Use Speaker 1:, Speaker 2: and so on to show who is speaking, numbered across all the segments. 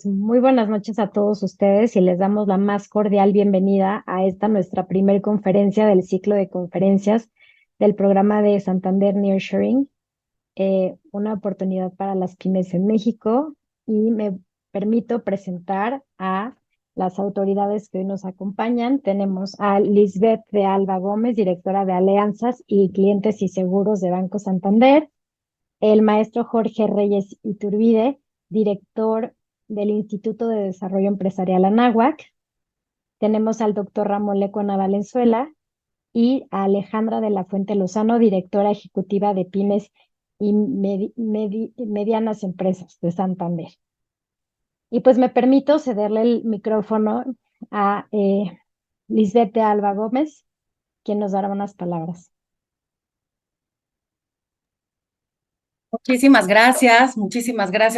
Speaker 1: Muy buenas noches a todos ustedes y les damos la más cordial bienvenida a esta nuestra primer conferencia del ciclo de conferencias del programa de Santander Nearshoring, una oportunidad para las pymes en México, y me permito presentar a las autoridades que hoy nos acompañan. Tenemos a Lisbeth de Alba Gómez, directora de Alianzas y Clientes y Seguros de Banco Santander, el maestro Jorge Reyes Iturbide, director del Instituto de Desarrollo Empresarial Anáhuac. Tenemos al doctor Ramón Lecuona Valenzuela y a Alejandra de la Fuente Lozano, directora ejecutiva de Pymes y Medianas Empresas de Santander. Y pues me permito cederle el micrófono a Lisbeth de Alba Gómez, quien nos dará unas palabras.
Speaker 2: Muchísimas gracias.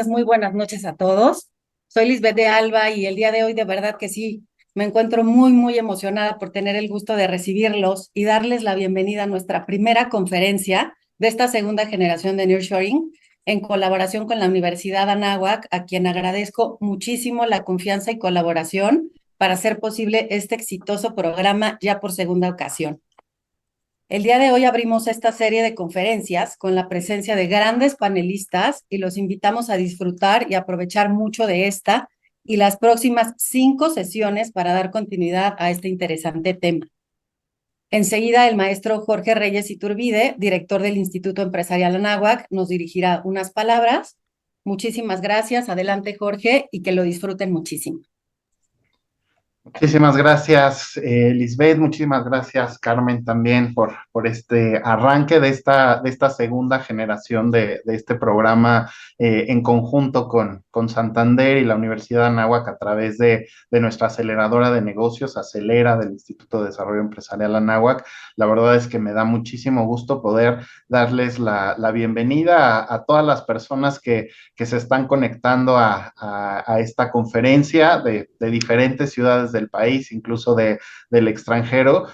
Speaker 2: Muy buenas noches a todos. Soy Lisbeth de Alba y el día de hoy de verdad que sí, me encuentro muy emocionada por tener el gusto de recibirlos y darles la bienvenida a nuestra primera conferencia de esta segunda generación de Nearshoring en colaboración con la Universidad Anáhuac, a quien agradezco muchísimo la confianza y colaboración para hacer posible este exitoso programa ya por segunda ocasión. El día de hoy abrimos esta serie de conferencias con la presencia de grandes panelistas y los invitamos a disfrutar y aprovechar mucho de esta y las próximas 5 sesiones para dar continuidad a este interesante tema. Enseguida, el maestro Jorge Reyes Iturbide, director del Instituto Empresarial Anáhuac, nos dirigirá unas palabras. Muchísimas gracias. Adelante, Jorge, y que lo disfruten muchísimo.
Speaker 3: Muchísimas gracias, Lisbeth. Muchísimas gracias, Carmen, también por este arranque de esta segunda generación de este programa en conjunto con Santander y la Universidad de Anáhuac a través de nuestra aceleradora de negocios, Acelera, del Instituto de Desarrollo Empresarial Anáhuac. La verdad es que me da muchísimo gusto poder darles la bienvenida a todas las personas que se están conectando a esta conferencia de diferentes ciudades del país, incluso del extranjero.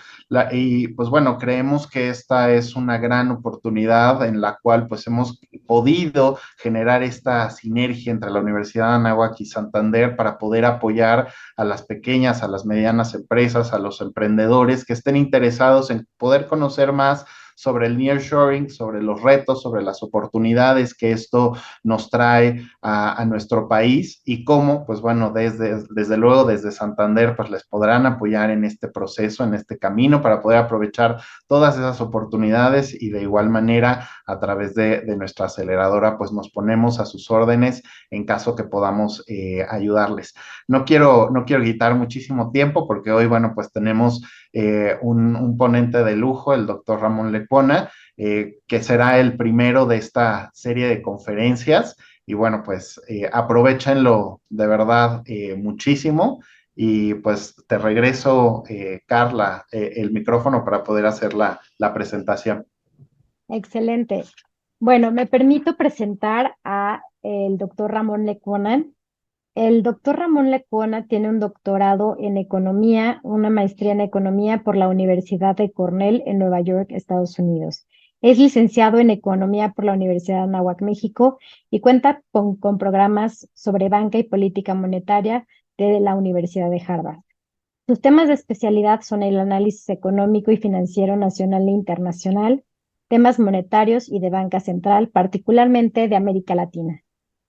Speaker 3: Y pues bueno, creemos que esta es una gran oportunidad en la cual pues hemos podido generar esta sinergia entre la Universidad de Anáhuac y Santander para poder apoyar a las pequeñas, a las medianas empresas, a los emprendedores que estén interesados en poder conocer más sobre el nearshoring, sobre los retos, sobre las oportunidades que esto nos trae a nuestro país y cómo, pues bueno, desde luego desde Santander, pues les podrán apoyar en este proceso, en este camino para poder aprovechar todas esas oportunidades y de igual manera a través de nuestra aceleradora, pues nos ponemos a sus órdenes en caso que podamos ayudarles. No quiero quitar muchísimo tiempo porque hoy, bueno, pues tenemos un ponente de lujo, el doctor Ramón Lecuona, que será el primero de esta serie de conferencias. Y bueno, pues aprovechenlo de verdad muchísimo. Y pues te regreso, Carla, el micrófono para poder hacer la presentación.
Speaker 1: Excelente. Bueno, me permito presentar a el doctor Ramón Lecuona. El doctor Ramón Lecuona tiene un doctorado en economía, una maestría en economía por la Universidad de Cornell en Nueva York, Estados Unidos. Es licenciado en economía por la Universidad de Anáhuac, México, y cuenta con programas sobre banca y política monetaria de la Universidad de Harvard. Sus temas de especialidad son el análisis económico y financiero nacional e internacional, temas monetarios y de banca central, particularmente de América Latina,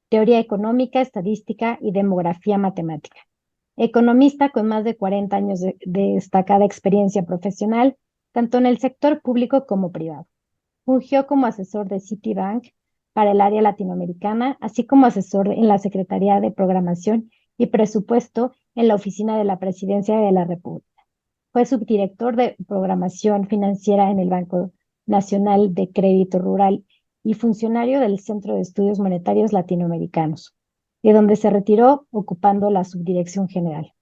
Speaker 1: teoría económica, estadística y demografía matemática. Economista con más de 40 años de destacada experiencia profesional, tanto en el sector público como privado. Fungió como asesor de Citibank para el área latinoamericana, así como asesor en la Secretaría de Programación y Presupuesto en la Oficina de la Presidencia de la República. Fue subdirector de Programación Financiera en el Banco Nacional de Crédito Rural y funcionario del Centro de Estudios Monetarios Latinoamericanos, de donde se retiró ocupando la subdirección general.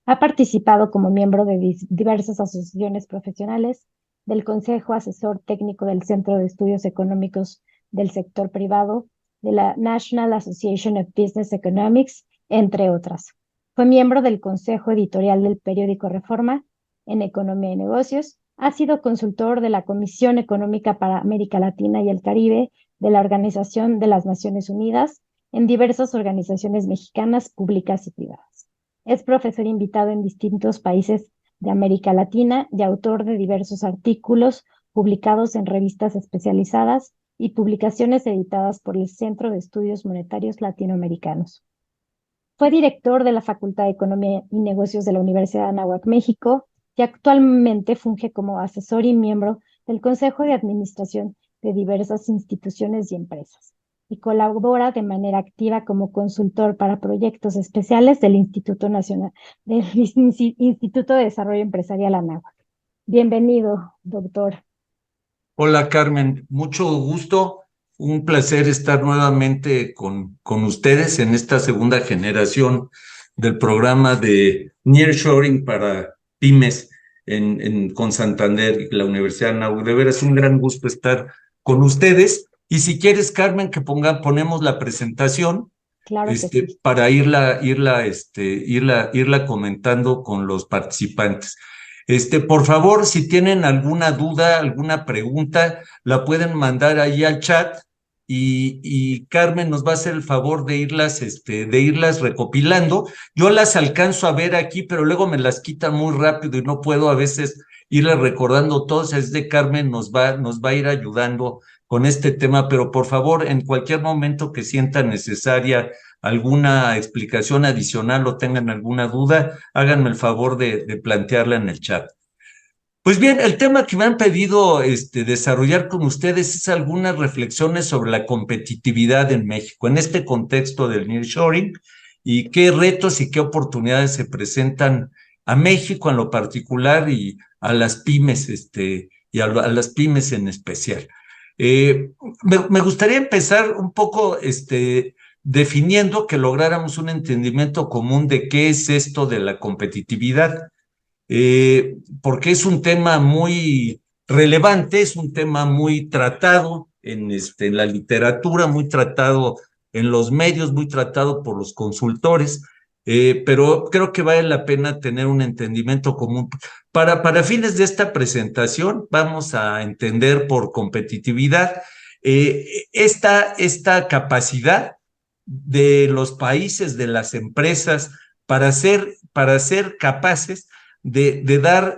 Speaker 1: Ha participado como miembro de diversas asociaciones profesionales, del Consejo Asesor Técnico del Centro de Estudios Económicos del Sector Privado, de la National Association of Business Economics, entre otras. Fue miembro del Consejo Editorial del periódico Reforma en Economía y Negocios. Ha sido consultor de la Comisión Económica para América Latina y el Caribe de la Organización de las Naciones Unidas en diversas organizaciones mexicanas públicas y privadas. Es profesor invitado en distintos países de América Latina y autor de diversos artículos publicados en revistas especializadas y publicaciones editadas por el Centro de Estudios Monetarios Latinoamericanos. Fue director de la Facultad de Economía y Negocios de la Universidad de Anáhuac, México, y actualmente funge como asesor y miembro del Consejo de Administración de diversas instituciones y empresas, y colabora de manera activa como consultor para proyectos especiales del Instituto de Desarrollo Empresarial Anáhuac. Bienvenido, doctor.
Speaker 4: Hola Carmen, mucho gusto, un placer estar nuevamente con ustedes en esta segunda generación del programa de Nearshoring para pymes con Santander y la Universidad de Anáhuac. De veras, un gran gusto estar con ustedes. Y si quieres, Carmen, que ponemos la presentación,
Speaker 1: Claro que sí.
Speaker 4: para irla comentando con los participantes. Por favor, si tienen alguna duda, alguna pregunta, la pueden mandar ahí al chat y Carmen nos va a hacer el favor de irlas recopilando. Yo las alcanzo a ver aquí, pero luego me las quitan muy rápido y no puedo a veces irlas recordando todas. Es de Carmen nos va a ir ayudando con este tema, pero por favor, en cualquier momento que sientan necesaria alguna explicación adicional o tengan alguna duda, háganme el favor de plantearla en el chat. Pues bien, el tema que me han pedido desarrollar con ustedes es algunas reflexiones sobre la competitividad en México, en este contexto del nearshoring, y qué retos y qué oportunidades se presentan a México en lo particular y a las pymes, y a las pymes en especial. Me gustaría empezar un poco definiendo, que lográramos un entendimiento común de qué es esto de la competitividad, porque es un tema muy relevante, es un tema muy tratado en la literatura, muy tratado en los medios, muy tratado por los consultores, pero creo que vale la pena tener un entendimiento común. Para fines de esta presentación, vamos a entender por competitividad esta capacidad de los países, de las empresas, para ser capaces de dar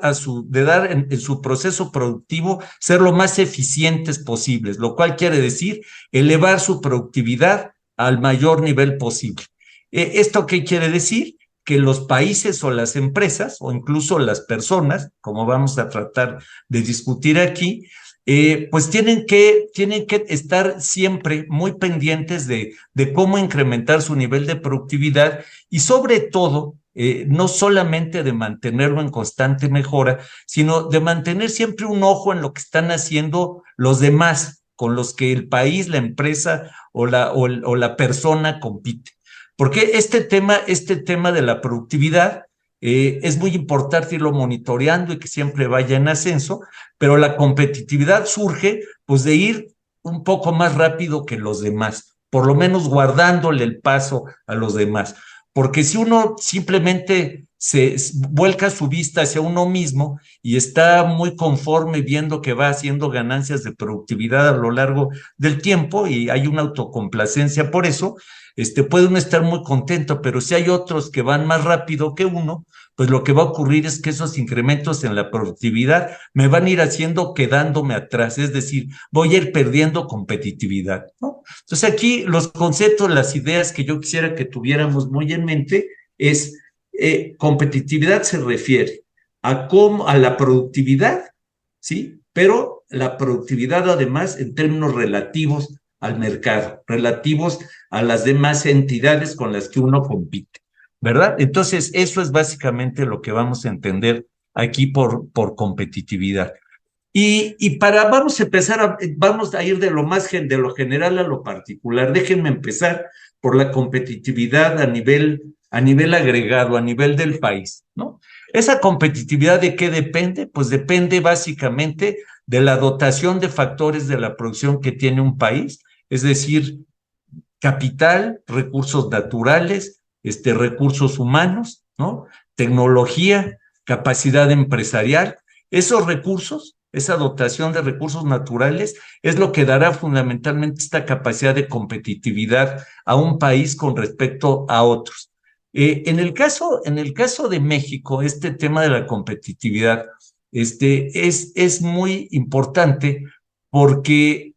Speaker 4: en su proceso productivo, ser lo más eficientes posibles, lo cual quiere decir elevar su productividad al mayor nivel posible. ¿Esto qué quiere decir? Que los países o las empresas, o incluso las personas, como vamos a tratar de discutir aquí, pues tienen que estar siempre muy pendientes de cómo incrementar su nivel de productividad y sobre todo, no solamente de mantenerlo en constante mejora, sino de mantener siempre un ojo en lo que están haciendo los demás con los que el país, la empresa o la persona compite. Porque este tema de la productividad es muy importante irlo monitoreando y que siempre vaya en ascenso, pero la competitividad surge pues de ir un poco más rápido que los demás, por lo menos guardándole el paso a los demás. Porque si uno simplemente se vuelca su vista hacia uno mismo y está muy conforme viendo que va haciendo ganancias de productividad a lo largo del tiempo y hay una autocomplacencia por eso, puede uno estar muy contento, pero si hay otros que van más rápido que uno, pues lo que va a ocurrir es que esos incrementos en la productividad me van a ir haciendo quedándome atrás, es decir, voy a ir perdiendo competitividad, ¿no? Entonces aquí los conceptos, las ideas que yo quisiera que tuviéramos muy en mente es competitividad se refiere a la productividad, ¿sí? Pero la productividad además en términos relativos al mercado, relativos a las demás entidades con las que uno compite, ¿verdad? Entonces, eso es básicamente lo que vamos a entender aquí por competitividad. Vamos a ir de lo general a lo particular. Déjenme empezar por la competitividad a nivel agregado, a nivel del país, ¿no? ¿Esa competitividad de qué depende? Pues depende básicamente de la dotación de factores de la producción que tiene un país, es decir, capital, recursos naturales, recursos humanos, ¿no? Tecnología, capacidad empresarial. Esos recursos esa dotación de recursos naturales, es lo que dará fundamentalmente esta capacidad de competitividad a un país con respecto a otros. En el caso de México, este tema de la competitividad es muy importante porque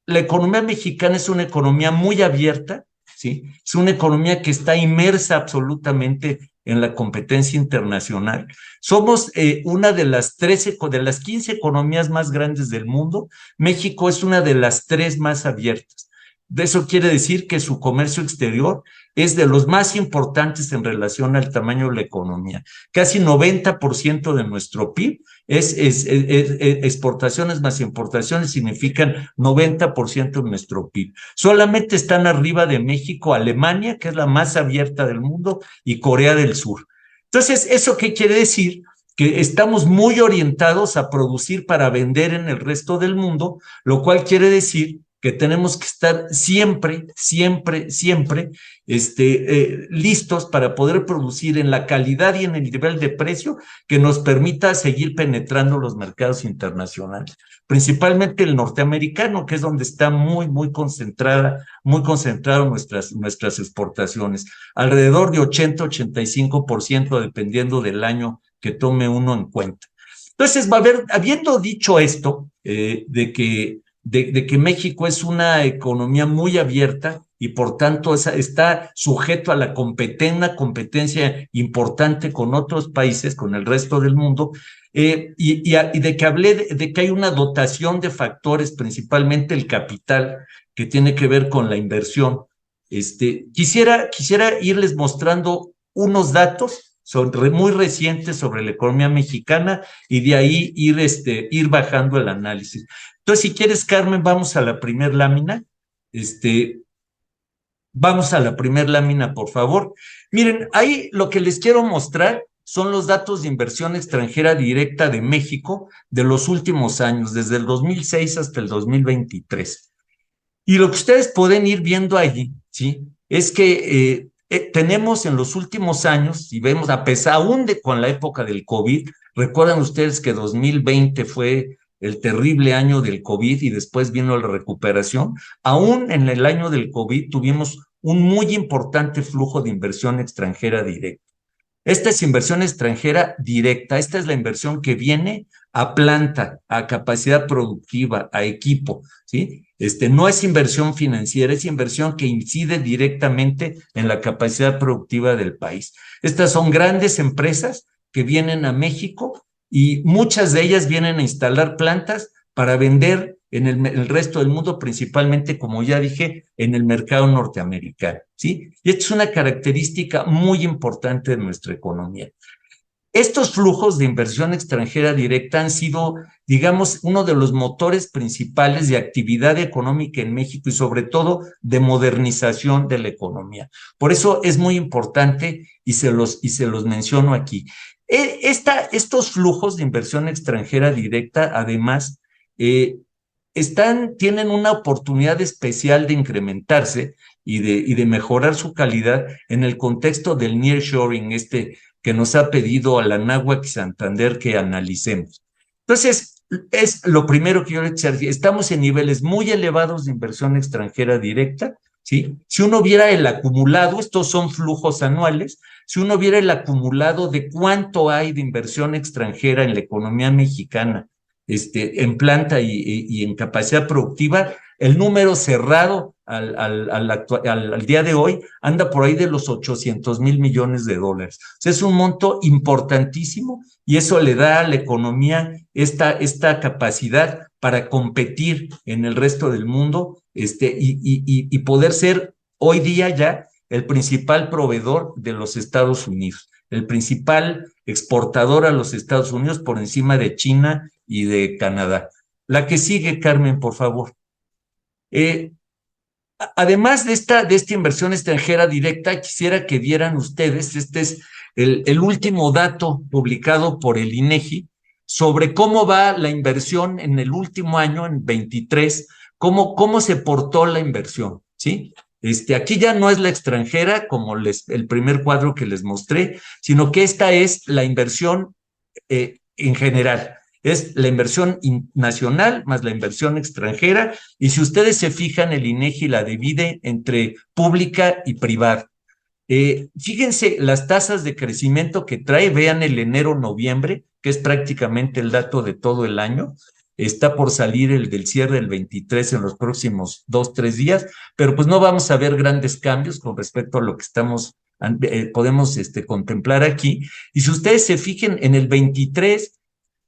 Speaker 4: la economía mexicana es una economía muy abierta, ¿sí? Es una economía que está inmersa absolutamente en la competencia internacional. Somos una de las 15 economías más grandes del mundo. México es una de las 3 más abiertas. Eso quiere decir que su comercio exterior es de los más importantes en relación al tamaño de la economía. Casi 90% de nuestro PIB es exportaciones más importaciones, significan 90% de nuestro PIB. Solamente están arriba de México Alemania, que es la más abierta del mundo, y Corea del Sur. Entonces, ¿eso qué quiere decir? Que estamos muy orientados a producir para vender en el resto del mundo, lo cual quiere decir que tenemos que estar siempre listos para poder producir en la calidad y en el nivel de precio que nos permita seguir penetrando los mercados internacionales, principalmente el norteamericano, que es donde está muy concentrado nuestras exportaciones, alrededor de 80-85%, dependiendo del año que tome uno en cuenta. Entonces, habiendo dicho esto, de que México es una economía muy abierta y por tanto está sujeto a una competencia importante con otros países, con el resto del mundo, y de que hablé de que hay una dotación de factores, principalmente el capital, que tiene que ver con la inversión. Quisiera irles mostrando unos datos muy recientes sobre la economía mexicana y de ahí ir bajando el análisis. Entonces, si quieres, Carmen, vamos a la primer lámina. Vamos a la primer lámina, por favor. Miren, ahí lo que les quiero mostrar son los datos de inversión extranjera directa de México de los últimos años, desde el 2006 hasta el 2023. Y lo que ustedes pueden ir viendo allí, ¿sí? Es que tenemos en los últimos años, y vemos, a pesar aún con la época del COVID, recuerdan ustedes que 2020 fue el terrible año del COVID y después vino la recuperación. Aún en el año del COVID tuvimos un muy importante flujo de inversión extranjera directa. Esta es inversión extranjera directa, esta es la inversión que viene a planta, a capacidad productiva, a equipo, ¿sí? No es inversión financiera, es inversión que incide directamente en la capacidad productiva del país. Estas son grandes empresas que vienen a México y muchas de ellas vienen a instalar plantas para vender en el resto del mundo, principalmente, como ya dije, en el mercado norteamericano, ¿sí? Y esta es una característica muy importante de nuestra economía. Estos flujos de inversión extranjera directa han sido, digamos, uno de los motores principales de actividad económica en México y sobre todo de modernización de la economía. Por eso es muy importante y se los menciono aquí. Estos flujos de inversión extranjera directa, además, tienen una oportunidad especial de incrementarse y de mejorar su calidad en el contexto del nearshoring, que nos ha pedido a la Anáhuac y Santander que analicemos. Entonces, es lo primero que yo les decía, estamos en niveles muy elevados de inversión extranjera directa, ¿sí? Si uno viera el acumulado, estos son flujos anuales, si uno viera el acumulado de cuánto hay de inversión extranjera en la economía mexicana, en planta y en capacidad productiva, el número cerrado al día de hoy anda por ahí de los 800,000 millones de dólares. O sea, es un monto importantísimo y eso le da a la economía esta capacidad para competir en el resto del mundo y poder ser hoy día ya el principal proveedor de los Estados Unidos, el principal exportador a los Estados Unidos por encima de China y de Canadá. La que sigue, Carmen, por favor. Además de esta inversión extranjera directa, quisiera que vieran ustedes, este es el último dato publicado por el INEGI sobre cómo va la inversión en el último año, en 23, cómo se portó la inversión, ¿sí? Aquí ya no es la extranjera, como el primer cuadro que les mostré, sino que esta es la inversión en general. Es la inversión nacional más la inversión extranjera, y si ustedes se fijan, el INEGI la divide entre pública y privada. Fíjense las tasas de crecimiento que trae, vean el enero-noviembre, que es prácticamente el dato de todo el año. Está por salir el del cierre del 23 en los próximos 2, 3 días, pero pues no vamos a ver grandes cambios con respecto a lo que podemos contemplar aquí. Y si ustedes se fijan, en el 23,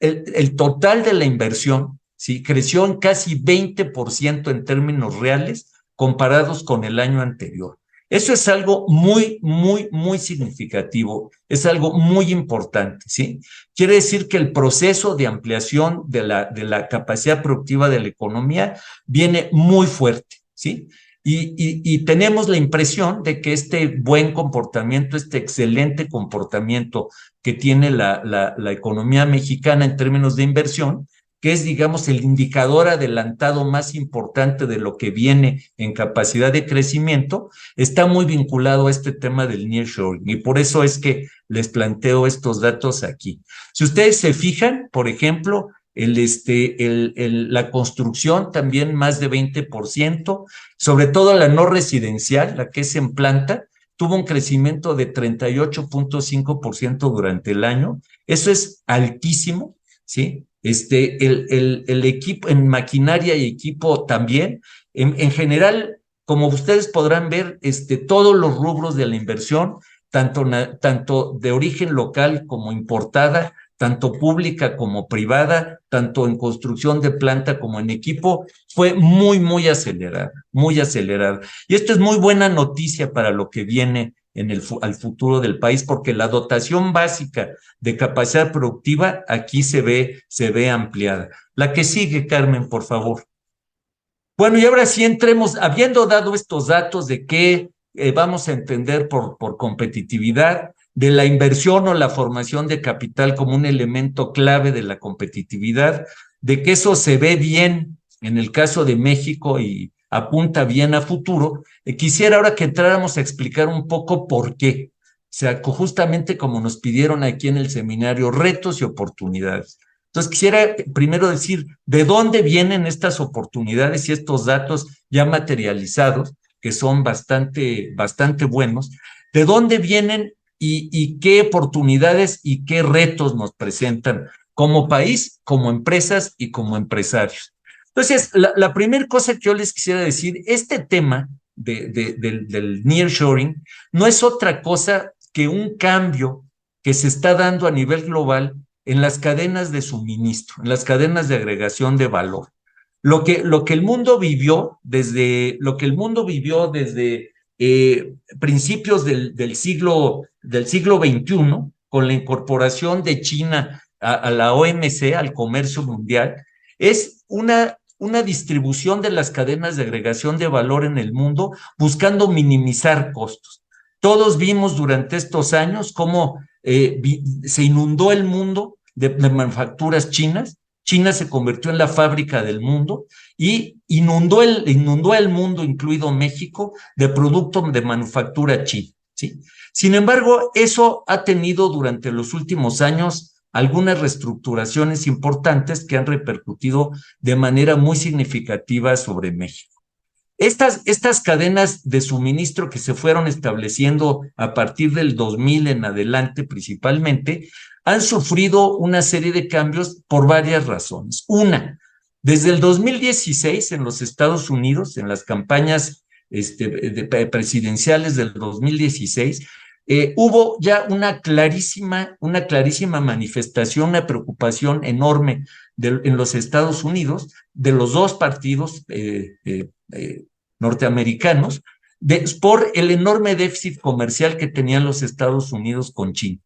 Speaker 4: el total de la inversión, ¿sí?, creció en casi 20% en términos reales comparados con el año anterior. Eso es algo muy, muy, muy significativo, es algo muy importante, ¿sí? Quiere decir que el proceso de ampliación de la capacidad productiva de la economía viene muy fuerte, ¿sí? Y tenemos la impresión de que este buen comportamiento, este excelente comportamiento que tiene la economía mexicana en términos de inversión, que es, digamos, el indicador adelantado más importante de lo que viene en capacidad de crecimiento, está muy vinculado a este tema del nearshoring, y por eso es que les planteo estos datos aquí. Si ustedes se fijan, por ejemplo, la construcción también más de 20%, sobre todo la no residencial, la que es en planta, tuvo un crecimiento de 38.5% durante el año. Eso es altísimo, ¿sí? El equipo en maquinaria y equipo también. En general, como ustedes podrán ver, todos los rubros de la inversión, tanto de origen local como importada, tanto pública como privada, tanto en construcción de planta como en equipo, fue muy, muy acelerada, muy acelerada. Y esto es muy buena noticia para lo que viene al futuro del país, porque la dotación básica de capacidad productiva aquí se ve ampliada. La que sigue, Carmen, por favor. Bueno, y ahora sí entremos, habiendo dado estos datos de qué vamos a entender por competitividad, de la inversión o la formación de capital como un elemento clave de la competitividad, de que eso se ve bien en el caso de México y apunta bien a futuro, quisiera ahora que entráramos a explicar un poco por qué. O sea, justamente como nos pidieron aquí en el seminario, retos y oportunidades. Entonces, quisiera primero decir de dónde vienen estas oportunidades y estos datos ya materializados, que son bastante buenos, de dónde vienen y qué oportunidades y qué retos nos presentan como país, como empresas y como empresarios. Entonces, la primera cosa que yo les quisiera decir, este tema del nearshoring no es otra cosa que un cambio que se está dando a nivel global en las cadenas de suministro, en las cadenas de agregación de valor. Lo que el mundo vivió desde principios del siglo XXI, con la incorporación de China a la OMC, al comercio mundial, es una distribución de las cadenas de agregación de valor en el mundo buscando minimizar costos. Todos vimos durante estos años cómo se inundó el mundo de manufacturas chinas. China se convirtió en la fábrica del mundo y inundó el mundo, incluido México, de productos de manufactura china, ¿sí? Sin embargo, eso ha tenido durante los últimos años algunas reestructuraciones importantes que han repercutido de manera muy significativa sobre México. Estas cadenas de suministro que se fueron estableciendo a partir del 2000 en adelante principalmente, han sufrido una serie de cambios por varias razones. Una, desde el 2016 en los Estados Unidos, en las campañas presidenciales del 2016, hubo ya una clarísima manifestación, una preocupación enorme en los Estados Unidos, de los dos partidos norteamericanos, por el enorme déficit comercial que tenían los Estados Unidos con China.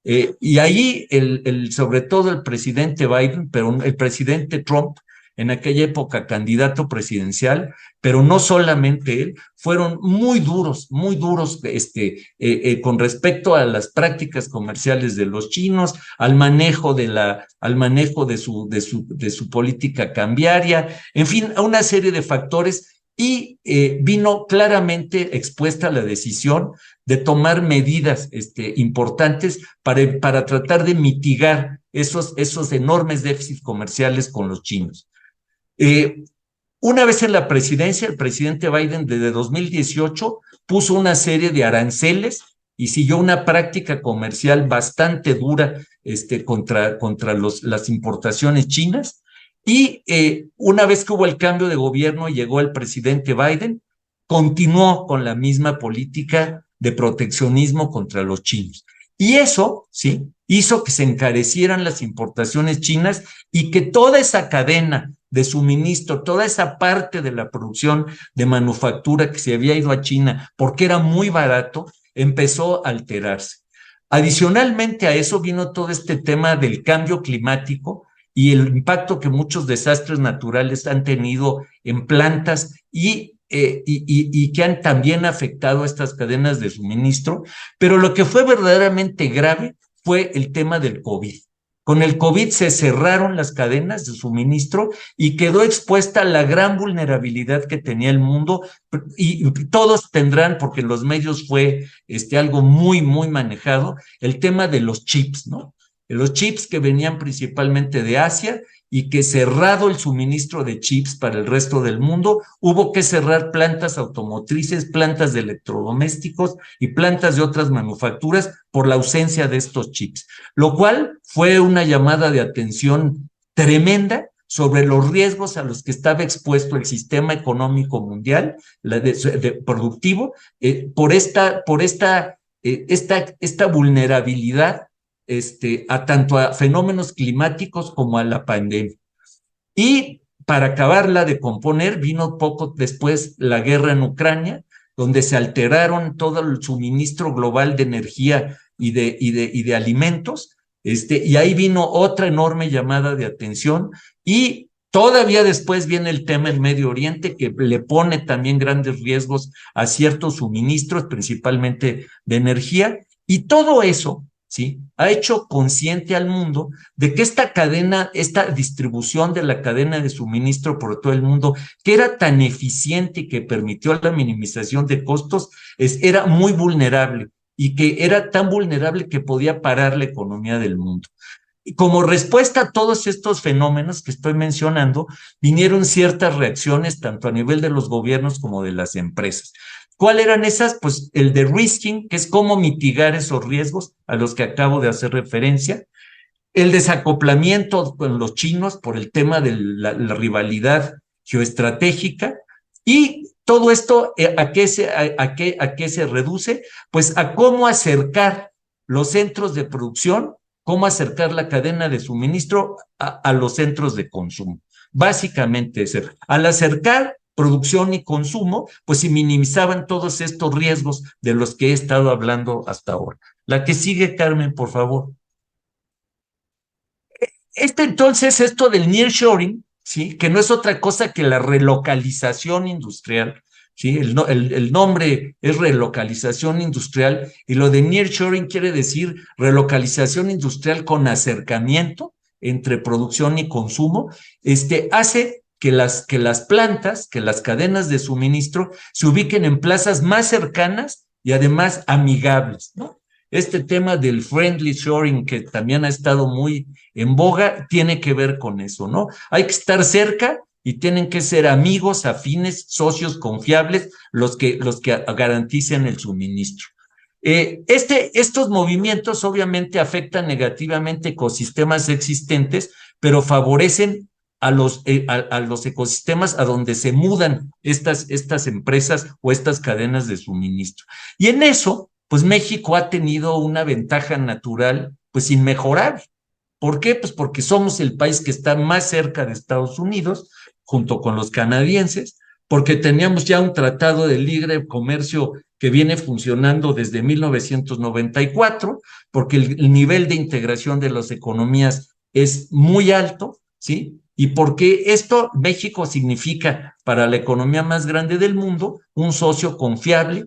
Speaker 4: Y ahí, sobre todo el presidente Biden, pero el presidente Trump, en aquella época candidato presidencial, pero no solamente él, fueron muy duros con respecto a las prácticas comerciales de los chinos, al manejo de su política cambiaria, en fin, a una serie de factores. Y vino claramente expuesta la decisión de tomar medidas importantes para tratar de mitigar esos enormes déficits comerciales con los chinos. Una vez en la presidencia, el presidente Biden desde 2018 puso una serie de aranceles y siguió una práctica comercial bastante dura contra las importaciones chinas. Y una vez que hubo el cambio de gobierno y llegó el presidente Biden, continuó con la misma política de proteccionismo contra los chinos. Y eso, sí, hizo que se encarecieran las importaciones chinas y que toda esa cadena de suministro, toda esa parte de la producción de manufactura que se había ido a China porque era muy barato, empezó a alterarse. Adicionalmente a eso vino todo este tema del cambio climático y el impacto que muchos desastres naturales han tenido en plantas y que han también afectado a estas cadenas de suministro, pero lo que fue verdaderamente grave fue el tema del COVID. Con el COVID se cerraron las cadenas de suministro y quedó expuesta la gran vulnerabilidad que tenía el mundo, y todos tendrán, porque en los medios fue algo muy, muy manejado, el tema de los chips, ¿no? Los chips que venían principalmente de Asia y que cerrado el suministro de chips para el resto del mundo, hubo que cerrar plantas automotrices, plantas de electrodomésticos y plantas de otras manufacturas por la ausencia de estos chips, lo cual fue una llamada de atención tremenda sobre los riesgos a los que estaba expuesto el sistema económico mundial, productivo, por esta vulnerabilidad tanto a fenómenos climáticos como a la pandemia. Y para acabarla de componer, vino poco después la guerra en Ucrania, donde se alteraron todo el suministro global de energía y de alimentos, y ahí vino otra enorme llamada de atención, y todavía después viene el tema del Medio Oriente, que le pone también grandes riesgos a ciertos suministros, principalmente de energía, y todo eso, ¿sí?, ha hecho consciente al mundo de que esta cadena, esta distribución de la cadena de suministro por todo el mundo, que era tan eficiente y que permitió la minimización de costos, era muy vulnerable y que era tan vulnerable que podía parar la economía del mundo. Y como respuesta a todos estos fenómenos que estoy mencionando, vinieron ciertas reacciones tanto a nivel de los gobiernos como de las empresas. ¿Cuáles eran esas? Pues el de risking, que es cómo mitigar esos riesgos a los que acabo de hacer referencia. El desacoplamiento con los chinos por el tema de la rivalidad geoestratégica. Y todo esto, ¿a qué se reduce? Pues a cómo acercar los centros de producción, cómo acercar la cadena de suministro a los centros de consumo. Básicamente, al acercar producción y consumo, pues se minimizaban todos estos riesgos de los que he estado hablando hasta ahora. La que sigue, Carmen, por favor. Entonces, esto del nearshoring, ¿sí?, que no es otra cosa que la relocalización industrial, ¿sí? El nombre es relocalización industrial, y lo de nearshoring quiere decir relocalización industrial con acercamiento entre producción y consumo, hace que las plantas, que las cadenas de suministro se ubiquen en plazas más cercanas y además amigables, ¿no? Este tema del friendly shoring, que también ha estado muy en boga, tiene que ver con eso, ¿no? Hay que estar cerca y tienen que ser amigos, afines, socios confiables, los que garanticen el suministro. Estos movimientos obviamente afectan negativamente ecosistemas existentes, pero favorecen a los ecosistemas a donde se mudan estas empresas o estas cadenas de suministro. Y en eso, pues México ha tenido una ventaja natural, pues inmejorable. ¿Por qué? Pues porque somos el país que está más cerca de Estados Unidos, junto con los canadienses, porque teníamos ya un tratado de libre comercio que viene funcionando desde 1994, porque el nivel de integración de las economías es muy alto, ¿sí? Y porque México significa para la economía más grande del mundo un socio confiable,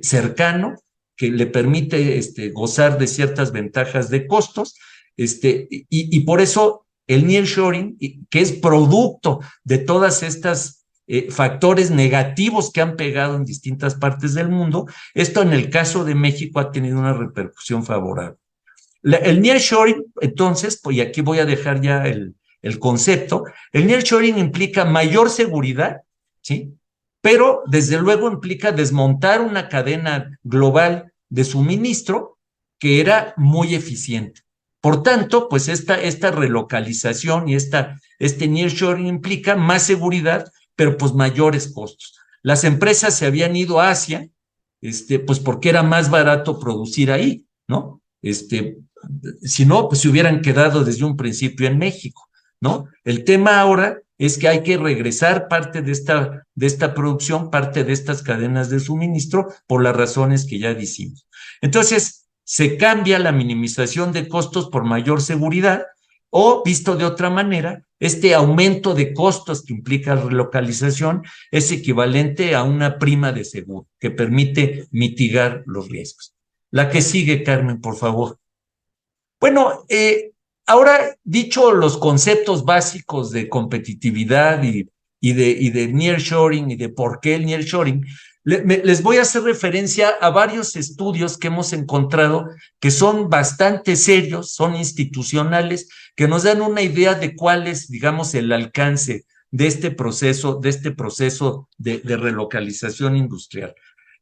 Speaker 4: cercano, que le permite gozar de ciertas ventajas de costos, y por eso el nearshoring, que es producto de todas estas factores negativos que han pegado en distintas partes del mundo, esto en el caso de México ha tenido una repercusión favorable. El nearshoring, entonces, pues, y aquí voy a dejar ya el concepto, el nearshoring implica mayor seguridad, ¿sí? Pero desde luego implica desmontar una cadena global de suministro que era muy eficiente. Por tanto, pues esta relocalización y este nearshoring implica más seguridad, pero pues mayores costos. Las empresas se habían ido a Asia, pues porque era más barato producir ahí, ¿no? Si no, pues se hubieran quedado desde un principio en México, ¿no? El tema ahora es que hay que regresar parte de esta producción, parte de estas cadenas de suministro, por las razones que ya dijimos. Entonces, se cambia la minimización de costos por mayor seguridad, o, visto de otra manera, este aumento de costos que implica relocalización es equivalente a una prima de seguro que permite mitigar los riesgos. La que sigue, Carmen, por favor. Bueno, ahora dicho los conceptos básicos de competitividad y de nearshoring y de por qué el nearshoring, les voy a hacer referencia a varios estudios que hemos encontrado que son bastante serios, son institucionales, que nos dan una idea de cuál es, digamos, el alcance de este proceso de relocalización industrial.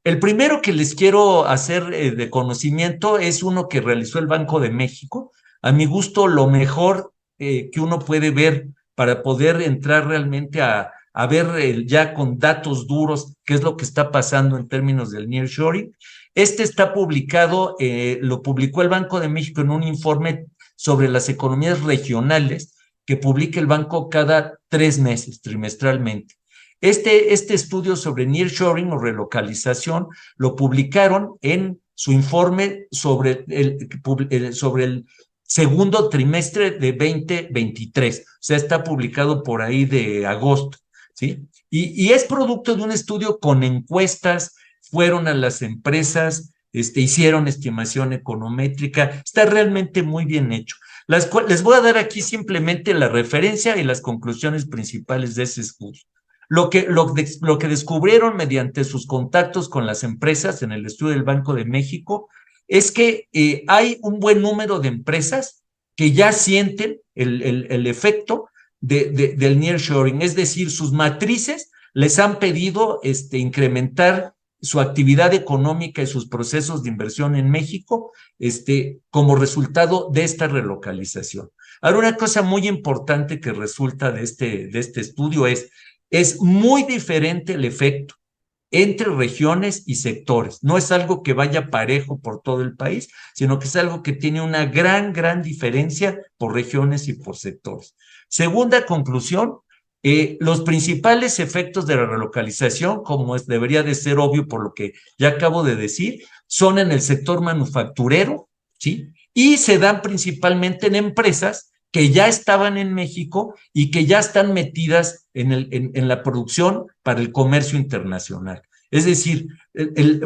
Speaker 4: El primero que les quiero hacer de conocimiento es uno que realizó el Banco de México. A mi gusto, lo mejor que uno puede ver para poder entrar realmente a ver ya con datos duros qué es lo que está pasando en términos del nearshoring. Está publicado, lo publicó el Banco de México en un informe sobre las economías regionales que publica el banco cada 3 meses, trimestralmente. Este estudio sobre nearshoring o relocalización lo publicaron en su informe sobre el segundo trimestre de 2023. O sea, está publicado por ahí de agosto, ¿sí? Y es producto de un estudio con encuestas, fueron a las empresas, hicieron estimación econométrica, está realmente muy bien hecho. Les voy a dar aquí simplemente la referencia y las conclusiones principales de ese estudio. Lo que descubrieron mediante sus contactos con las empresas en el estudio del Banco de México es que hay un buen número de empresas que ya sienten el efecto del nearshoring, es decir, sus matrices les han pedido incrementar su actividad económica y sus procesos de inversión en México como resultado de esta relocalización. Ahora, una cosa muy importante que resulta de este estudio es muy diferente el efecto entre regiones y sectores. No es algo que vaya parejo por todo el país, sino que es algo que tiene una gran diferencia por regiones y por sectores. Segunda conclusión, los principales efectos de la relocalización, como debería de ser obvio por lo que ya acabo de decir, son en el sector manufacturero, ¿sí? Y se dan principalmente en empresas que ya estaban en México y que ya están metidas en la producción para el comercio internacional. Es decir,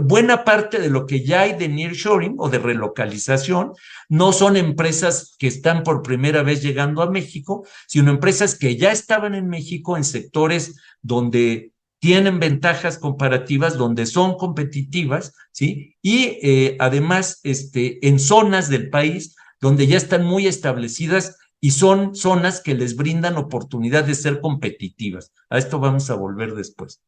Speaker 4: buena parte de lo que ya hay de nearshoring o de relocalización no son empresas que están por primera vez llegando a México, sino empresas que ya estaban en México en sectores donde tienen ventajas comparativas, donde son competitivas, ¿sí? Y además en zonas del país donde ya están muy establecidas y son zonas que les brindan oportunidad de ser competitivas. A esto vamos a volver después.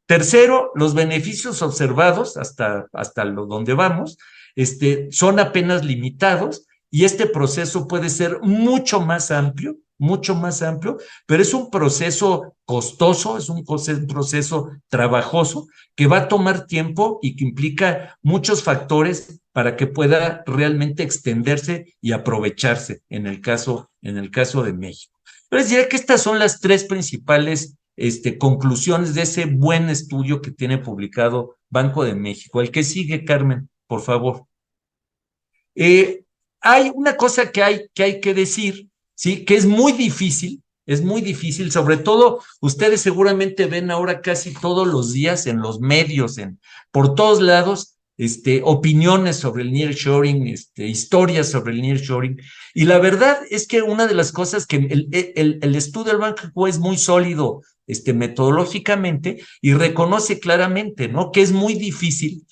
Speaker 4: Tercero, los beneficios observados hasta donde vamos son apenas limitados y este proceso puede ser mucho más amplio, pero es un proceso costoso, es un proceso trabajoso que va a tomar tiempo y que implica muchos factores para que pueda realmente extenderse y aprovecharse en el caso de México. Entonces, diría que estas son las 3 principales conclusiones de ese buen estudio que tiene publicado Banco de México. El que sigue, Carmen, por favor. Hay una cosa que hay que decir, ¿sí? Que es muy difícil, sobre todo ustedes seguramente ven ahora casi todos los días en los medios, por todos lados, opiniones sobre el nearshoring, historias sobre el nearshoring, y la verdad es que una de las cosas que el estudio del banco es muy sólido metodológicamente y reconoce claramente, ¿no? Que es muy difícil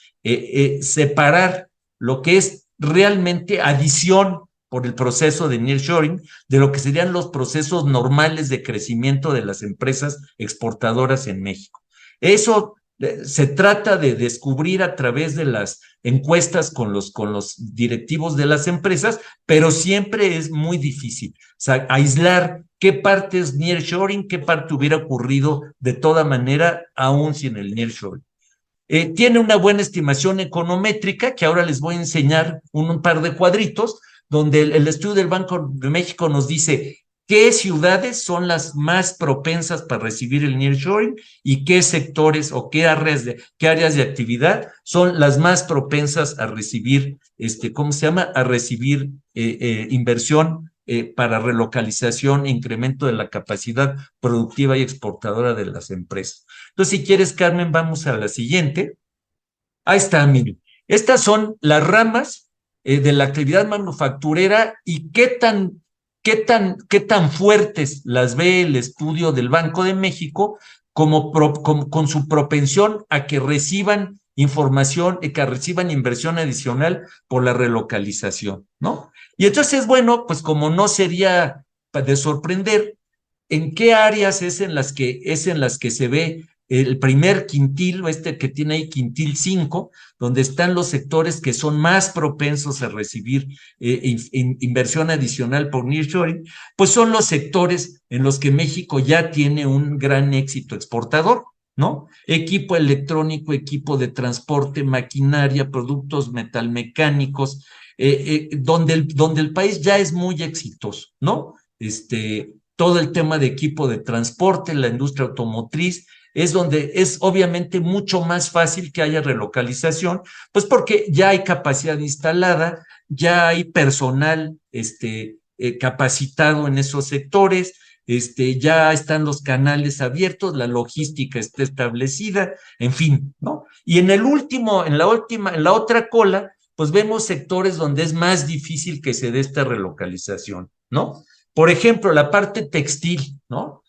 Speaker 4: separar lo que es realmente adición por el proceso de nearshoring de lo que serían los procesos normales de crecimiento de las empresas exportadoras en México. Eso se trata de descubrir a través de las encuestas con los directivos de las empresas, pero siempre es muy difícil, o sea, aislar qué parte es nearshoring, qué parte hubiera ocurrido de toda manera aún sin el nearshoring. Tiene una buena estimación econométrica, que ahora les voy a enseñar un par de cuadritos, donde el estudio del Banco de México nos dice qué ciudades son las más propensas para recibir el nearshoring y qué sectores o qué áreas de actividad son las más propensas a recibir, a recibir inversión para relocalización e incremento de la capacidad productiva y exportadora de las empresas. Entonces, si quieres, Carmen, vamos a la siguiente. Ahí está, miren. Estas son las ramas de la actividad manufacturera y qué tan fuertes las ve el estudio del Banco de México con su propensión a que reciban información y que reciban inversión adicional por la relocalización, ¿no? Y entonces, bueno, pues como no sería de sorprender, ¿en qué áreas es en las que se ve el primer quintil, que tiene ahí quintil 5, donde están los sectores que son más propensos a recibir inversión adicional por nearshoring? Pues son los sectores en los que México ya tiene un gran éxito exportador, ¿no? Equipo electrónico, equipo de transporte, maquinaria, productos metalmecánicos, donde el país ya es muy exitoso, ¿no? Todo el tema de equipo de transporte, la industria automotriz, es donde es obviamente mucho más fácil que haya relocalización, pues porque ya hay capacidad instalada, ya hay personal capacitado en esos sectores, ya están los canales abiertos, la logística está establecida, en fin, ¿no? Y en la otra cola, pues vemos sectores donde es más difícil que se dé esta relocalización, ¿no? Por ejemplo, la parte textil, ¿no?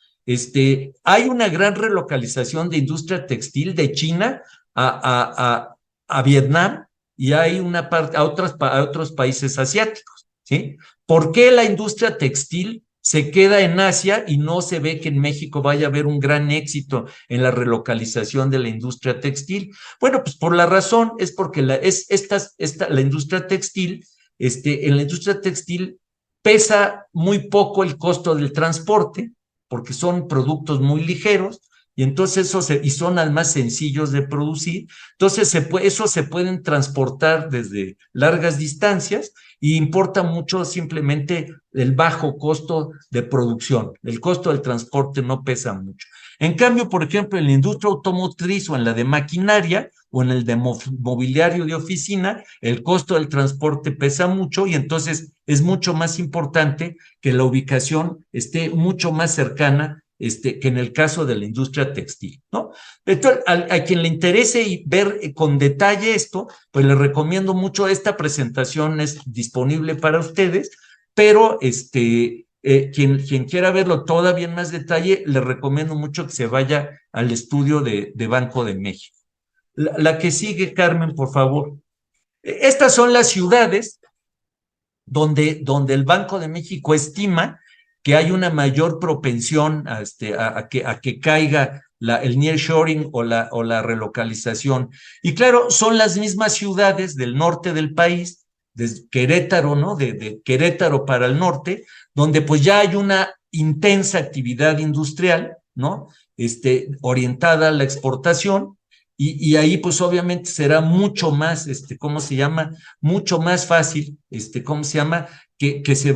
Speaker 4: Hay una gran relocalización de industria textil de China a Vietnam, y hay una parte a otros países asiáticos, ¿sí? ¿Por qué la industria textil se queda en Asia y no se ve que en México vaya a haber un gran éxito en la relocalización de la industria textil? Bueno, pues por la razón es porque la industria textil, en la industria textil pesa muy poco el costo del transporte, porque son productos muy ligeros, y entonces y son además sencillos de producir. Entonces esos se pueden transportar desde largas distancias, y importa mucho simplemente el bajo costo de producción. El costo del transporte no pesa mucho. En cambio, por ejemplo, en la industria automotriz o en la de maquinaria o en el de mobiliario de oficina, el costo del transporte pesa mucho, y entonces es mucho más importante que la ubicación esté mucho más cercana que en el caso de la industria textil, ¿no? Entonces, a quien le interese ver con detalle esto, pues le recomiendo mucho. Esta presentación es disponible para ustedes, pero quien quiera verlo todavía en más detalle, le recomiendo mucho que se vaya al estudio de Banco de México. La que sigue, Carmen, por favor. Estas son las ciudades donde el Banco de México estima que hay una mayor propensión a que caiga el nearshoring o la relocalización. Y claro, son las mismas ciudades del norte del país, de Querétaro, ¿no? De Querétaro para el norte, donde pues ya hay una intensa actividad industrial, ¿no? Orientada a la exportación, y ahí pues obviamente será mucho más, mucho más fácil, que se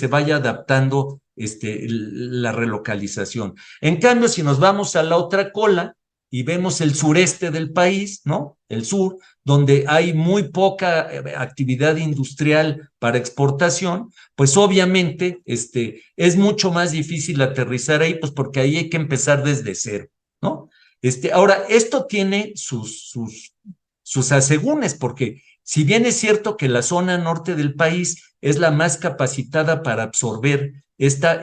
Speaker 4: vaya adaptando la relocalización. En cambio, si nos vamos a la otra cola y vemos el sureste del país, ¿no? El sur, donde hay muy poca actividad industrial para exportación, pues obviamente es mucho más difícil aterrizar ahí, pues porque ahí hay que empezar desde cero, ¿no? Ahora, esto tiene sus asegúnes, porque si bien es cierto que la zona norte del país es la más capacitada para absorber esta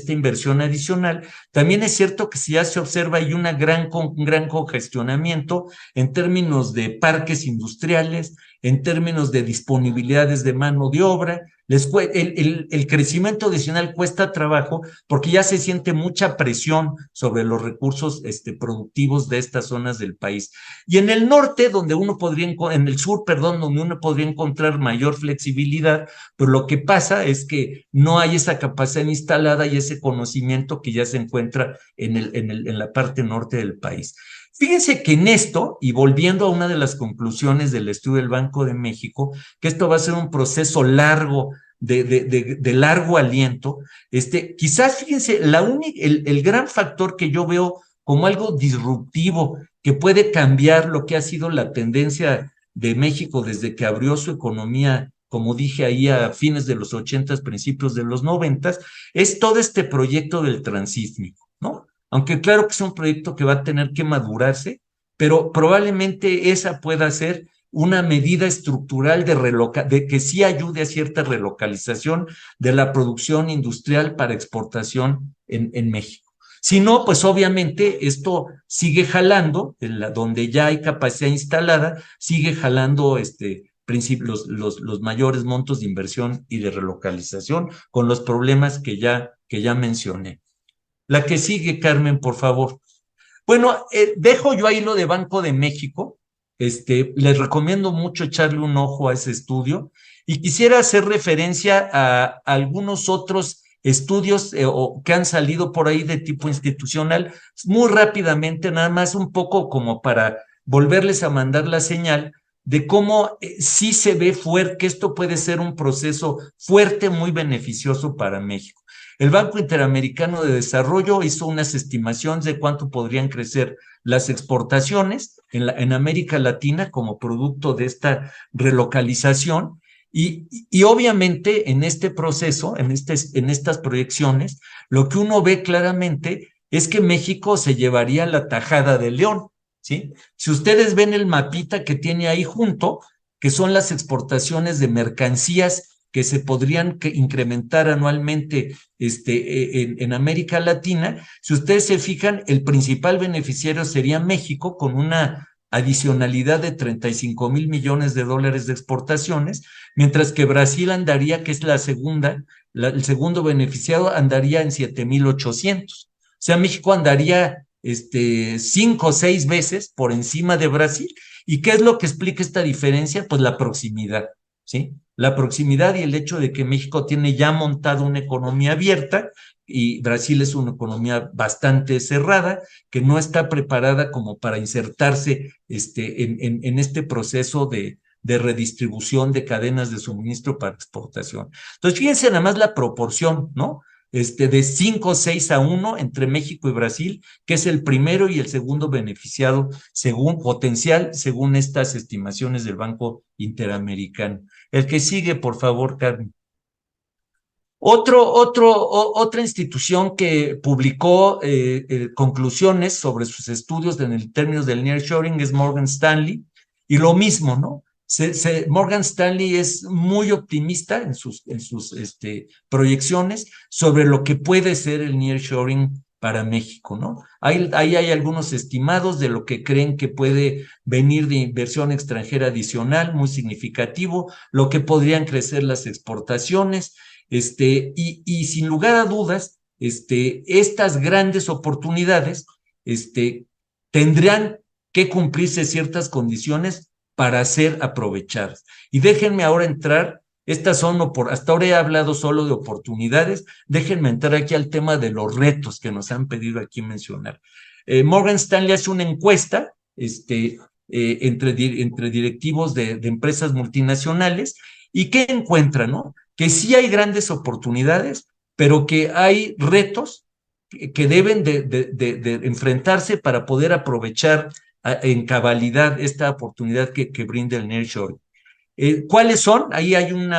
Speaker 4: inversión adicional, también es cierto que si ya se observa hay un gran congestionamiento en términos de parques industriales, en términos de disponibilidades de mano de obra. El crecimiento adicional cuesta trabajo porque ya se siente mucha presión sobre los recursos productivos de estas zonas del país. Y en el norte, en el sur, perdón, donde uno podría encontrar mayor flexibilidad, pero lo que pasa es que no hay esa capacidad instalada y ese conocimiento que ya se encuentra en la parte norte del país. Fíjense que en esto, y volviendo a una de las conclusiones del estudio del Banco de México, que esto va a ser un proceso largo, de largo aliento, quizás fíjense, el gran factor que yo veo como algo disruptivo, que puede cambiar lo que ha sido la tendencia de México desde que abrió su economía, como dije ahí a fines de los 80s, principios de los 90s, es todo este proyecto del transísmico, ¿no? Aunque claro que es un proyecto que va a tener que madurarse, pero probablemente esa pueda ser una medida estructural de que sí ayude a cierta relocalización de la producción industrial para exportación en México. Si no, pues obviamente esto sigue jalando, donde ya hay capacidad instalada, sigue jalando los mayores montos de inversión y de relocalización con los problemas que ya mencioné. La que sigue, Carmen, por favor. Bueno, dejo yo ahí lo de Banco de México. Les recomiendo mucho echarle un ojo a ese estudio y quisiera hacer referencia a algunos otros estudios que han salido por ahí de tipo institucional, muy rápidamente, nada más un poco como para volverles a mandar la señal de cómo sí se ve fuerte, que esto puede ser un proceso fuerte, muy beneficioso para México. El Banco Interamericano de Desarrollo hizo unas estimaciones de cuánto podrían crecer las exportaciones en América Latina como producto de esta relocalización y obviamente en este proceso, en estas proyecciones, lo que uno ve claramente es que México se llevaría la tajada de León, ¿sí? Si ustedes ven el mapita que tiene ahí junto, que son las exportaciones de mercancías que se podrían incrementar anualmente en América Latina, si ustedes se fijan, el principal beneficiario sería México con una adicionalidad de 35 mil millones de dólares de exportaciones, mientras que Brasil andaría, que es el segundo beneficiado, andaría en 7,800. O sea, México andaría 5 o 6 veces por encima de Brasil. ¿Y qué es lo que explica esta diferencia? Pues la proximidad, ¿sí? La proximidad y el hecho de que México tiene ya montado una economía abierta y Brasil es una economía bastante cerrada, que no está preparada como para insertarse en este proceso de redistribución de cadenas de suministro para exportación. Entonces, fíjense nada más la proporción, ¿no? De 5 o 6 a 1 entre México y Brasil, que es el primero y el segundo beneficiado según estas estimaciones del Banco Interamericano. El que sigue, por favor, Carmen. Otra institución que publicó conclusiones sobre sus estudios en términos del nearshoring es Morgan Stanley, y lo mismo, ¿no? Morgan Stanley es muy optimista en sus proyecciones sobre lo que puede ser el nearshoring para México, ¿no? Ahí hay algunos estimados de lo que creen que puede venir de inversión extranjera adicional, muy significativo, lo que podrían crecer las exportaciones, y sin lugar a dudas, estas grandes oportunidades, tendrán que cumplirse ciertas condiciones para ser aprovechadas. Y déjenme ahora entrar, hasta ahora he hablado solo de oportunidades, déjenme entrar aquí al tema de los retos que nos han pedido aquí mencionar. Morgan Stanley hace una encuesta, entre directivos de empresas multinacionales, y ¿qué encuentra, no? Que sí hay grandes oportunidades, pero que hay retos que deben de enfrentarse para poder aprovechar en cabalidad esta oportunidad que brinda el nearshoring. ¿Cuáles son? Ahí hay un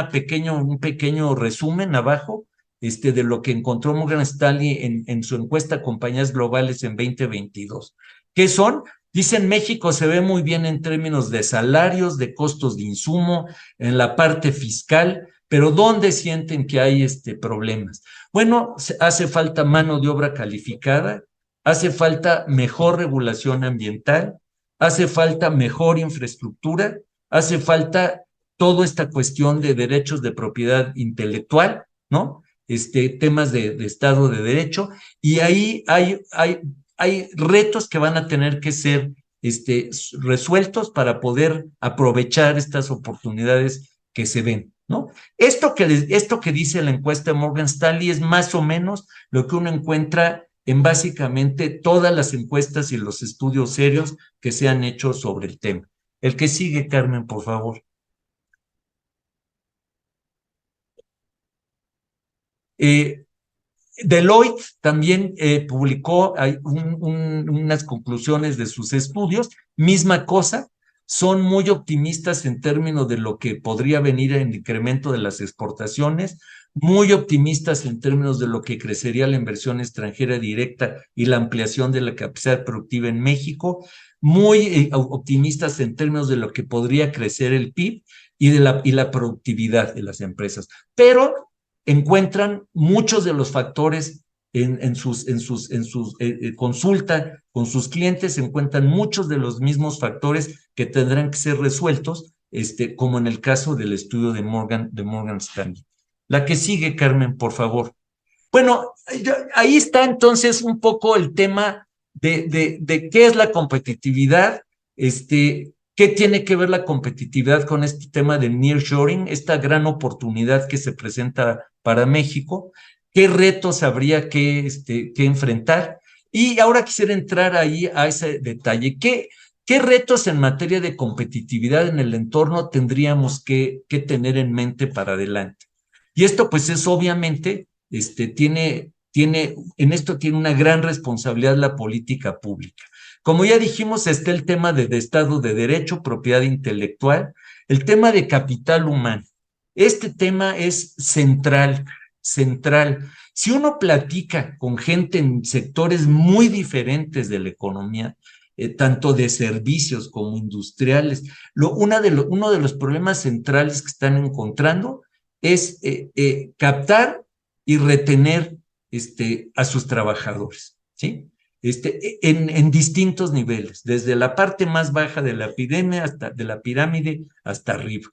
Speaker 4: pequeño resumen abajo de lo que encontró Morgan Stanley en su encuesta Compañías Globales en 2022. ¿Qué son? Dicen, México se ve muy bien en términos de salarios, de costos de insumo, en la parte fiscal, pero ¿dónde sienten que hay problemas? Bueno, hace falta mano de obra calificada, hace falta mejor regulación ambiental, hace falta mejor infraestructura, hace falta toda esta cuestión de derechos de propiedad intelectual, ¿no? Temas de Estado de Derecho, y ahí hay retos que van a tener que ser resueltos para poder aprovechar estas oportunidades que se ven, ¿no? Esto que dice la encuesta de Morgan Stanley es más o menos lo que uno encuentra en básicamente todas las encuestas y los estudios serios que se han hecho sobre el tema. El que sigue, Carmen, por favor. Deloitte también publicó unas conclusiones de sus estudios, misma cosa, son muy optimistas en términos de lo que podría venir en incremento de las exportaciones, muy optimistas en términos de lo que crecería la inversión extranjera directa y la ampliación de la capacidad productiva en México, muy optimistas en términos de lo que podría crecer el PIB y la productividad de las empresas, pero encuentran muchos de los factores en sus consulta con sus clientes, se encuentran muchos de los mismos factores que tendrán que ser resueltos, como en el caso del estudio de Morgan Stanley. La que sigue, Carmen, por favor. Bueno, ahí está entonces un poco el tema de qué es la competitividad, qué tiene que ver la competitividad con este tema de nearshoring, esta gran oportunidad que se presenta para México, qué retos habría que enfrentar. Y ahora quisiera entrar ahí a ese detalle. ¿Qué retos en materia de competitividad en el entorno tendríamos que tener en mente para adelante? Y esto pues es obviamente, en esto tiene una gran responsabilidad la política pública. Como ya dijimos, está el tema de Estado de Derecho, propiedad intelectual, el tema de capital humano. Este tema es central. Si uno platica con gente en sectores muy diferentes de la economía, tanto de servicios como industriales, uno de los problemas centrales que están encontrando es captar y retener a sus trabajadores, ¿sí? En distintos niveles, desde la parte más baja de la pirámide hasta arriba.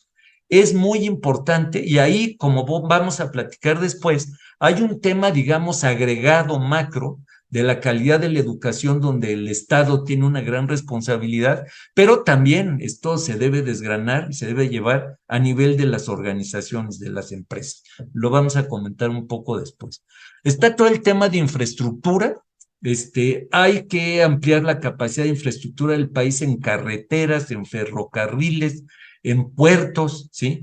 Speaker 4: Es muy importante, y ahí, como vamos a platicar después, hay un tema, digamos, agregado macro de la calidad de la educación, donde el Estado tiene una gran responsabilidad, pero también esto se debe desgranar y se debe llevar a nivel de las organizaciones, de las empresas. Lo vamos a comentar un poco después. Está todo el tema de infraestructura. Hay que ampliar la capacidad de infraestructura del país en carreteras, en ferrocarriles, en puertos, ¿sí?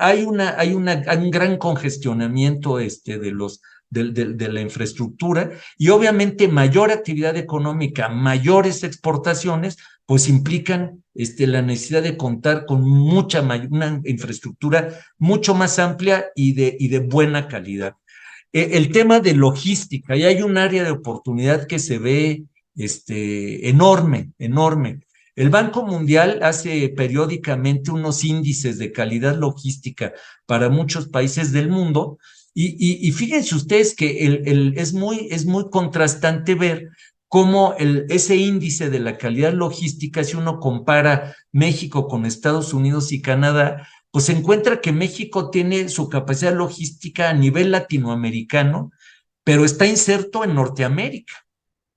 Speaker 4: Hay un gran congestionamiento de la infraestructura, y obviamente mayor actividad económica, mayores exportaciones, pues implican la necesidad de contar con una infraestructura mucho más amplia y de buena calidad. El tema de logística, y hay un área de oportunidad que se ve enorme. El Banco Mundial hace periódicamente unos índices de calidad logística para muchos países del mundo, y fíjense ustedes que es muy contrastante ver cómo ese índice de la calidad logística, si uno compara México con Estados Unidos y Canadá, pues se encuentra que México tiene su capacidad logística a nivel latinoamericano, pero está inserto en Norteamérica.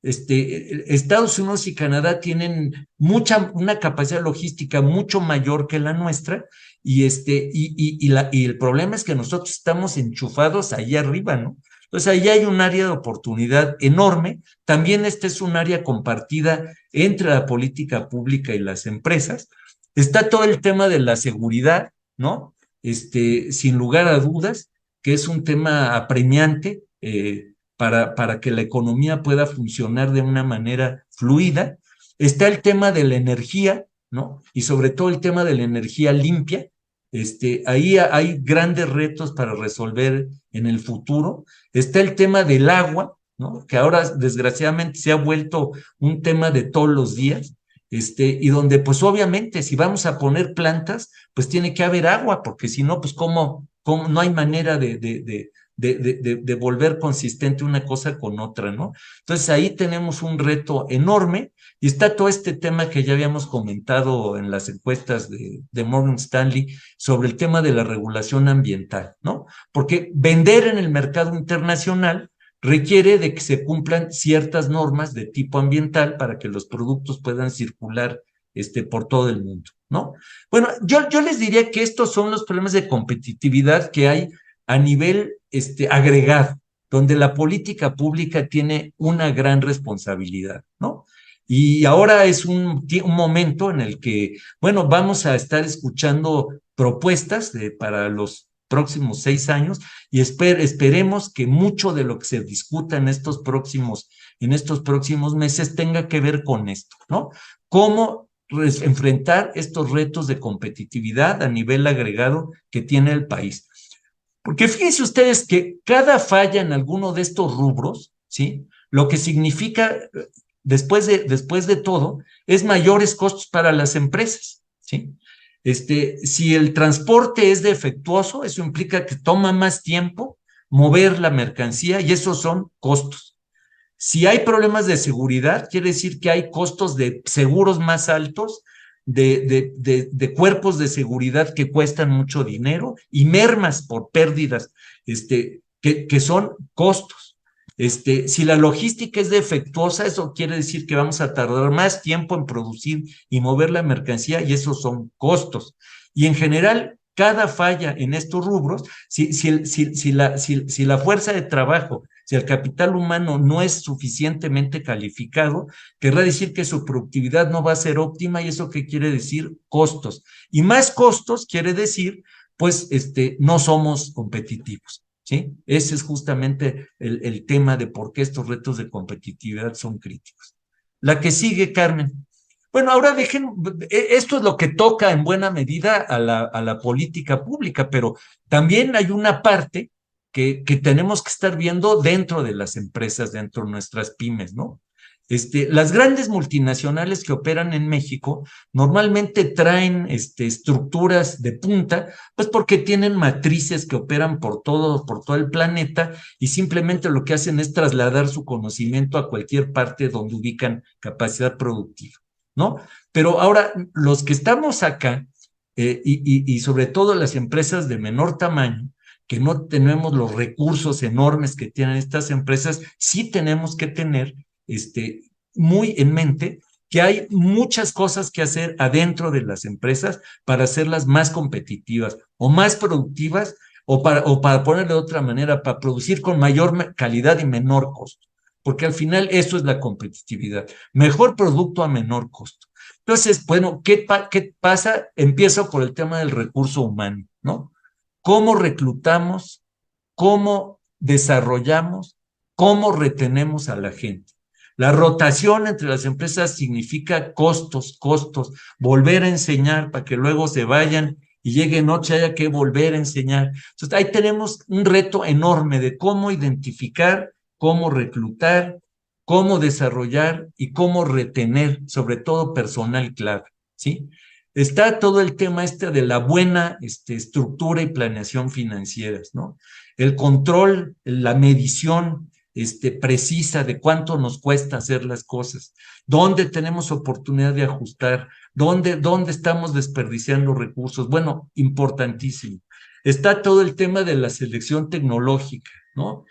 Speaker 4: Estados Unidos y Canadá tienen una capacidad logística mucho mayor que la nuestra, y el problema es que nosotros estamos enchufados allá arriba, ¿no? Entonces, ahí hay un área de oportunidad enorme. También es un área compartida entre la política pública y las empresas. Está todo el tema de la seguridad, ¿no? Sin lugar a dudas, que es un tema apremiante, para que la economía pueda funcionar de una manera fluida. Está el tema de la energía, ¿no? Y sobre todo el tema de la energía limpia. Ahí hay grandes retos para resolver en el futuro. Está el tema del agua, ¿no? Que ahora desgraciadamente se ha vuelto un tema de todos los días. Y donde pues obviamente si vamos a poner plantas, pues tiene que haber agua, porque si no, pues cómo no hay manera de de volver consistente una cosa con otra, ¿no? Entonces ahí tenemos un reto enorme y está todo este tema que ya habíamos comentado en las encuestas de Morgan Stanley sobre el tema de la regulación ambiental, ¿no? Porque vender en el mercado internacional requiere de que se cumplan ciertas normas de tipo ambiental para que los productos puedan circular por todo el mundo, ¿no? Bueno, yo les diría que estos son los problemas de competitividad que hay a nivel agregado, donde la política pública tiene una gran responsabilidad, ¿no? Y ahora es un momento en el que, bueno, vamos a estar escuchando propuestas para los próximos 6 años y esperemos que mucho de lo que se discuta en estos próximos meses tenga que ver con esto, ¿no? Cómo enfrentar estos retos de competitividad a nivel agregado que tiene el país. Porque fíjense ustedes que cada falla en alguno de estos rubros, ¿sí? Lo que significa, después de todo, es mayores costos para las empresas, ¿sí? Si el transporte es defectuoso, eso implica que toma más tiempo mover la mercancía y esos son costos. Si hay problemas de seguridad, quiere decir que hay costos de seguros más altos, de cuerpos de seguridad que cuestan mucho dinero y mermas por pérdidas, que son costos. Si la logística es defectuosa, eso quiere decir que vamos a tardar más tiempo en producir y mover la mercancía y esos son costos. Y en general, cada falla en estos rubros, si la fuerza de trabajo, si el capital humano no es suficientemente calificado, querrá decir que su productividad no va a ser óptima y eso ¿qué quiere decir? Costos. Y más costos quiere decir, pues, no somos competitivos, ¿sí? Ese es justamente el tema de por qué estos retos de competitividad son críticos. La que sigue, Carmen. Bueno, ahora esto es lo que toca en buena medida a la política pública, pero también hay una parte que tenemos que estar viendo dentro de las empresas, dentro de nuestras pymes, ¿no? Las grandes multinacionales que operan en México normalmente traen estructuras de punta, pues porque tienen matrices que operan por todo el planeta y simplemente lo que hacen es trasladar su conocimiento a cualquier parte donde ubican capacidad productiva, ¿no? Pero ahora, los que estamos acá, y sobre todo las empresas de menor tamaño, que no tenemos los recursos enormes que tienen estas empresas, sí tenemos que tener muy en mente que hay muchas cosas que hacer adentro de las empresas para hacerlas más competitivas o más productivas o para ponerlo de otra manera, para producir con mayor calidad y menor costo. Porque al final eso es la competitividad. Mejor producto a menor costo. Entonces, bueno, ¿qué pasa? Empiezo por el tema del recurso humano, ¿no? ¿Cómo reclutamos? ¿Cómo desarrollamos? ¿Cómo retenemos a la gente? La rotación entre las empresas significa costos, volver a enseñar para que luego se vayan y llegue noche haya que volver a enseñar. Entonces, ahí tenemos un reto enorme de cómo identificar, cómo reclutar, cómo desarrollar y cómo retener, sobre todo personal clave, ¿sí? Está todo el tema de la buena estructura y planeación financieras, ¿no? El control, la medición precisa de cuánto nos cuesta hacer las cosas, dónde tenemos oportunidad de ajustar, dónde estamos desperdiciando recursos. Bueno, importantísimo. Está todo el tema de la selección tecnológica, ¿no?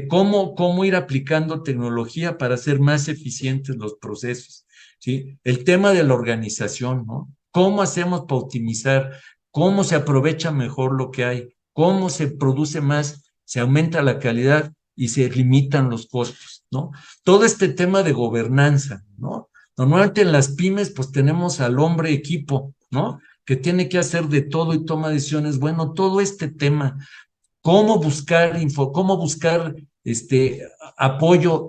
Speaker 4: Cómo ir aplicando tecnología para hacer más eficientes los procesos, ¿sí? El tema de la organización, ¿no? ¿Cómo hacemos para optimizar? ¿Cómo se aprovecha mejor lo que hay? ¿Cómo se produce más? Se aumenta la calidad y se limitan los costos, ¿no? Todo este tema de gobernanza, ¿no? Normalmente en las pymes, pues tenemos al hombre equipo, ¿no? Que tiene que hacer de todo y toma decisiones. Bueno, todo este tema, cómo buscar apoyo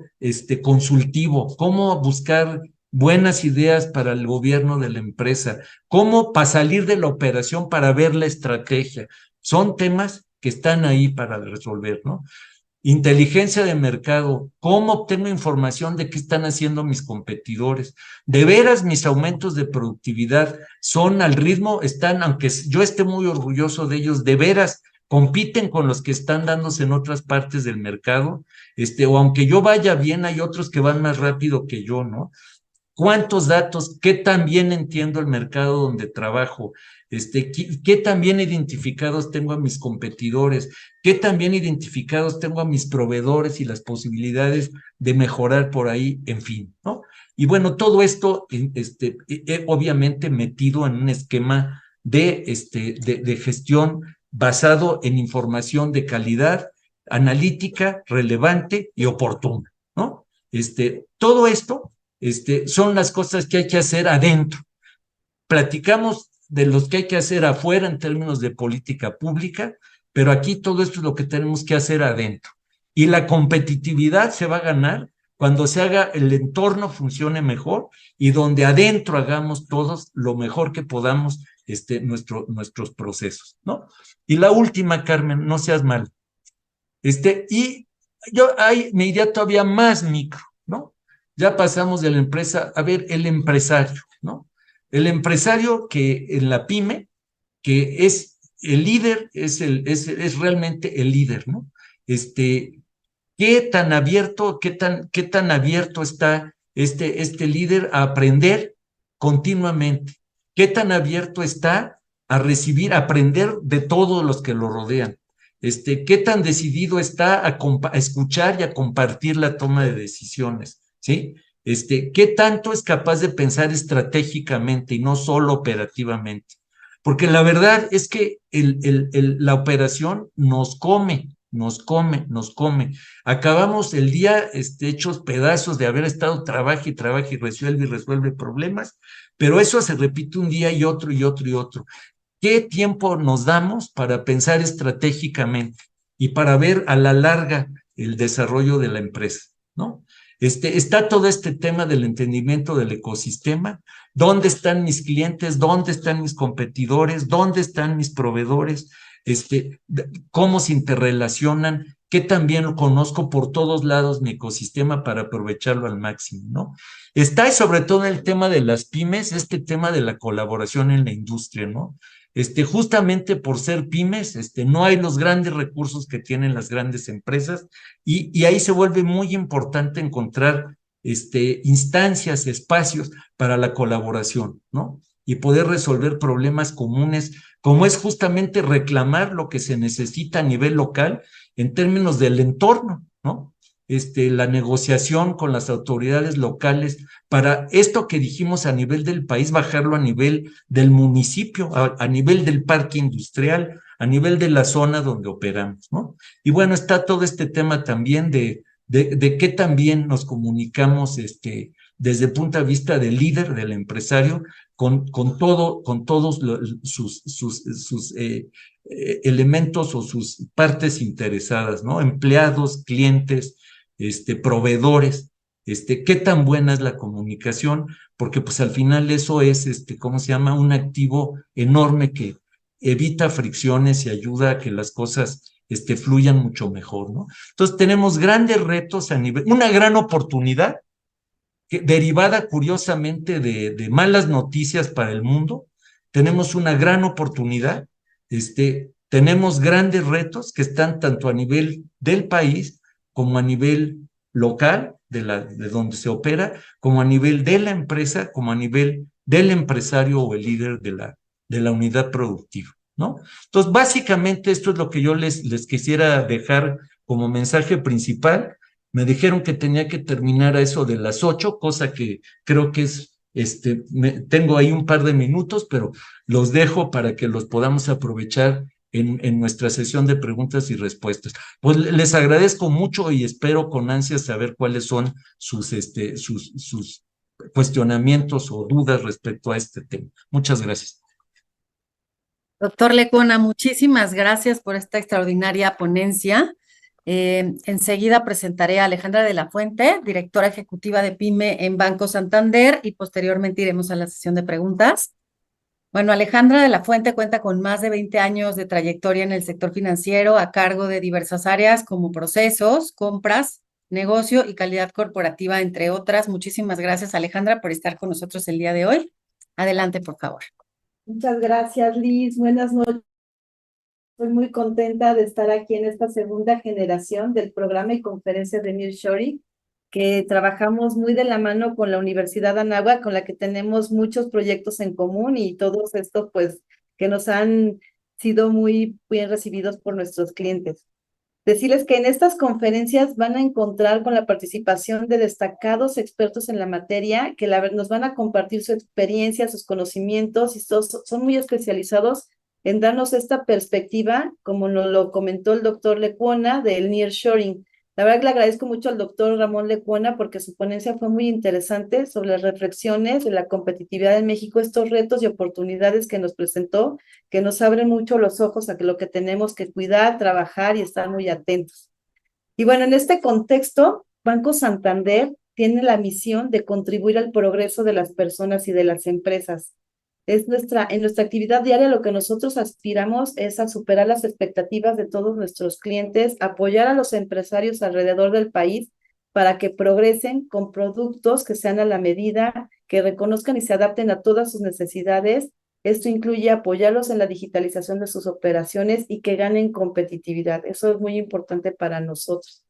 Speaker 4: consultivo, cómo buscar buenas ideas para el gobierno de la empresa, cómo para salir de la operación para ver la estrategia. Son temas que están ahí para resolver, ¿no? Inteligencia de mercado, ¿cómo obtengo información de qué están haciendo mis competidores? ¿De veras mis aumentos de productividad son al ritmo, aunque yo esté muy orgulloso de ellos, de veras compiten con los que están dándose en otras partes del mercado, o aunque yo vaya bien, hay otros que van más rápido que yo, ¿no? ¿Cuántos datos? ¿Qué tan bien entiendo el mercado donde trabajo? ¿Qué tan bien identificados tengo a mis competidores? ¿Qué tan bien identificados tengo a mis proveedores y las posibilidades de mejorar por ahí? En fin, ¿no? Y bueno, todo esto, obviamente metido en un esquema de gestión basado en información de calidad, analítica, relevante y oportuna, ¿no? Todo esto son las cosas que hay que hacer adentro. Platicamos de los que hay que hacer afuera en términos de política pública, pero aquí todo esto es lo que tenemos que hacer adentro. Y la competitividad se va a ganar cuando se haga, el entorno funcione mejor y donde adentro hagamos todos lo mejor que podamos nuestros procesos, ¿no? Y la última, Carmen, no seas mal. Y yo ahí me iría todavía más micro, ¿no? Ya pasamos de la empresa, a ver, el empresario, ¿no? El empresario que en la pyme, que es el líder, es realmente el líder, ¿no? ¿Qué tan abierto está este líder a aprender continuamente? ¿Qué tan abierto está a recibir, a aprender de todos los que lo rodean? ¿Qué tan decidido está a escuchar y a compartir la toma de decisiones? ¿Sí? ¿Qué tanto es capaz de pensar estratégicamente y no solo operativamente? Porque la verdad es que la operación nos come, nos come, nos come. Acabamos el día hechos pedazos de haber estado trabaje y resuelve problemas, pero eso se repite un día y otro y otro y otro. ¿Qué tiempo nos damos para pensar estratégicamente y para ver a la larga el desarrollo de la empresa, ¿no? Está todo este tema del entendimiento del ecosistema. ¿Dónde están mis clientes? ¿Dónde están mis competidores? ¿Dónde están mis proveedores? ¿Cómo se interrelacionan? ¿Qué también conozco por todos lados mi ecosistema para aprovecharlo al máximo, ¿no? Está sobre todo el tema de las pymes, este tema de la colaboración en la industria, ¿no? Justamente por ser pymes, no hay los grandes recursos que tienen las grandes empresas y ahí se vuelve muy importante encontrar instancias, espacios para la colaboración, ¿no? Y poder resolver problemas comunes, como es justamente reclamar lo que se necesita a nivel local en términos del entorno, ¿no? La negociación con las autoridades locales para esto que dijimos a nivel del país, bajarlo a nivel del municipio, a nivel del parque industrial, a nivel de la zona donde operamos, ¿no? Y bueno, está todo este tema también de qué también nos comunicamos desde el punto de vista del líder, del empresario, con todos sus elementos o sus partes interesadas, ¿no? Empleados, clientes, proveedores, qué tan buena es la comunicación, porque pues al final eso es, ¿cómo se llama? Un activo enorme que evita fricciones y ayuda a que las cosas fluyan mucho mejor, ¿no? Entonces tenemos grandes retos a nivel, una gran oportunidad derivada curiosamente de malas noticias para el mundo. Tenemos una gran oportunidad, tenemos grandes retos que están tanto a nivel del país como a nivel local, de donde se opera, como a nivel de la empresa, como a nivel del empresario o el líder de la unidad productiva, ¿no? Entonces, básicamente esto es lo que yo les quisiera dejar como mensaje principal. Me dijeron que tenía que terminar a eso de las 8, cosa que creo que es, tengo ahí un par de minutos, pero los dejo para que los podamos aprovechar en nuestra sesión de preguntas y respuestas. Pues les agradezco mucho y espero con ansias saber cuáles son sus cuestionamientos o dudas respecto a este tema. Muchas gracias.
Speaker 2: Doctor Lecona, muchísimas gracias por esta extraordinaria ponencia. Enseguida presentaré a Alejandra de la Fuente, directora ejecutiva de PYME en Banco Santander, y posteriormente iremos a la sesión de preguntas. Bueno, Alejandra de la Fuente cuenta con más de 20 años de trayectoria en el sector financiero a cargo de diversas áreas como procesos, compras, negocio y calidad corporativa, entre otras. Muchísimas gracias, Alejandra, por estar con nosotros el día de hoy. Adelante, por favor.
Speaker 5: Muchas gracias, Liz. Buenas noches. Estoy muy contenta de estar aquí en esta segunda generación del programa y conferencia de Nearshoring, que trabajamos muy de la mano con la Universidad Anáhuac, con la que tenemos muchos proyectos en común y todos estos, pues, que nos han sido muy bien recibidos por nuestros clientes. Decirles que en estas conferencias van a encontrar con la participación de destacados expertos en la materia que nos van a compartir su experiencia, sus conocimientos y son muy especializados en darnos esta perspectiva, como nos lo comentó el doctor Lecuona del Nearshoring. La verdad que le agradezco mucho al doctor Ramón Lecuona porque su ponencia fue muy interesante sobre las reflexiones de la competitividad en México, estos retos y oportunidades que nos presentó, que nos abren mucho los ojos a lo que tenemos que cuidar, trabajar y estar muy atentos. Y bueno, en este contexto, Banco Santander tiene la misión de contribuir al progreso de las personas y de las empresas. En nuestra actividad diaria lo que nosotros aspiramos es a superar las expectativas de todos nuestros clientes, apoyar a los empresarios alrededor del país para que progresen con productos que sean a la medida, que reconozcan y se adapten a todas sus necesidades. Esto incluye apoyarlos en la digitalización de sus operaciones y que ganen competitividad. Eso es muy importante para nosotros.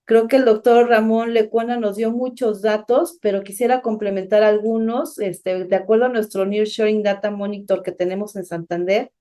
Speaker 5: Creo que el doctor Ramón Lecuona nos dio muchos datos, pero quisiera complementar algunos. De acuerdo a nuestro Nearshoring Data Monitor que tenemos en Santander,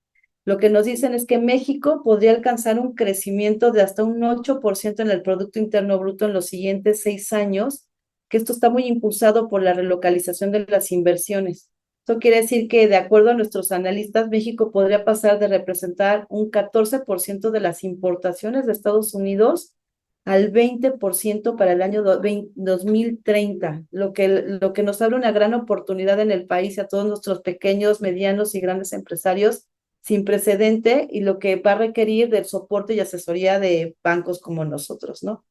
Speaker 5: lo que nos dicen es que México podría alcanzar un crecimiento de hasta un 8% en el Producto Interno Bruto en los siguientes 6 años, que esto está muy impulsado por la relocalización de las inversiones. Esto quiere decir que, de acuerdo a nuestros analistas, México podría pasar de representar un 14% de las importaciones de Estados Unidos al 20% para el año 2030, lo que nos abre una gran oportunidad en el país y a todos nuestros pequeños, medianos y grandes empresarios sin precedente, y lo que va a requerir del soporte y asesoría de bancos como nosotros, ¿no?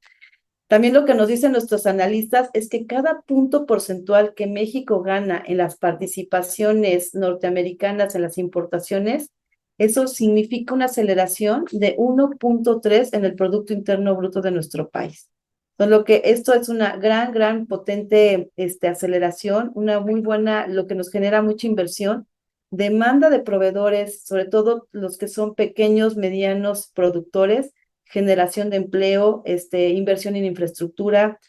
Speaker 5: También lo que nos dicen nuestros analistas es que cada punto porcentual que México gana en las participaciones norteamericanas en las importaciones, eso significa una aceleración de 1.3 en el Producto Interno Bruto de nuestro país. Entonces, esto es una gran, potente aceleración, una muy buena, lo que nos genera mucha inversión, demanda de proveedores, sobre todo los que son pequeños, medianos productores, generación de empleo, inversión en infraestructura,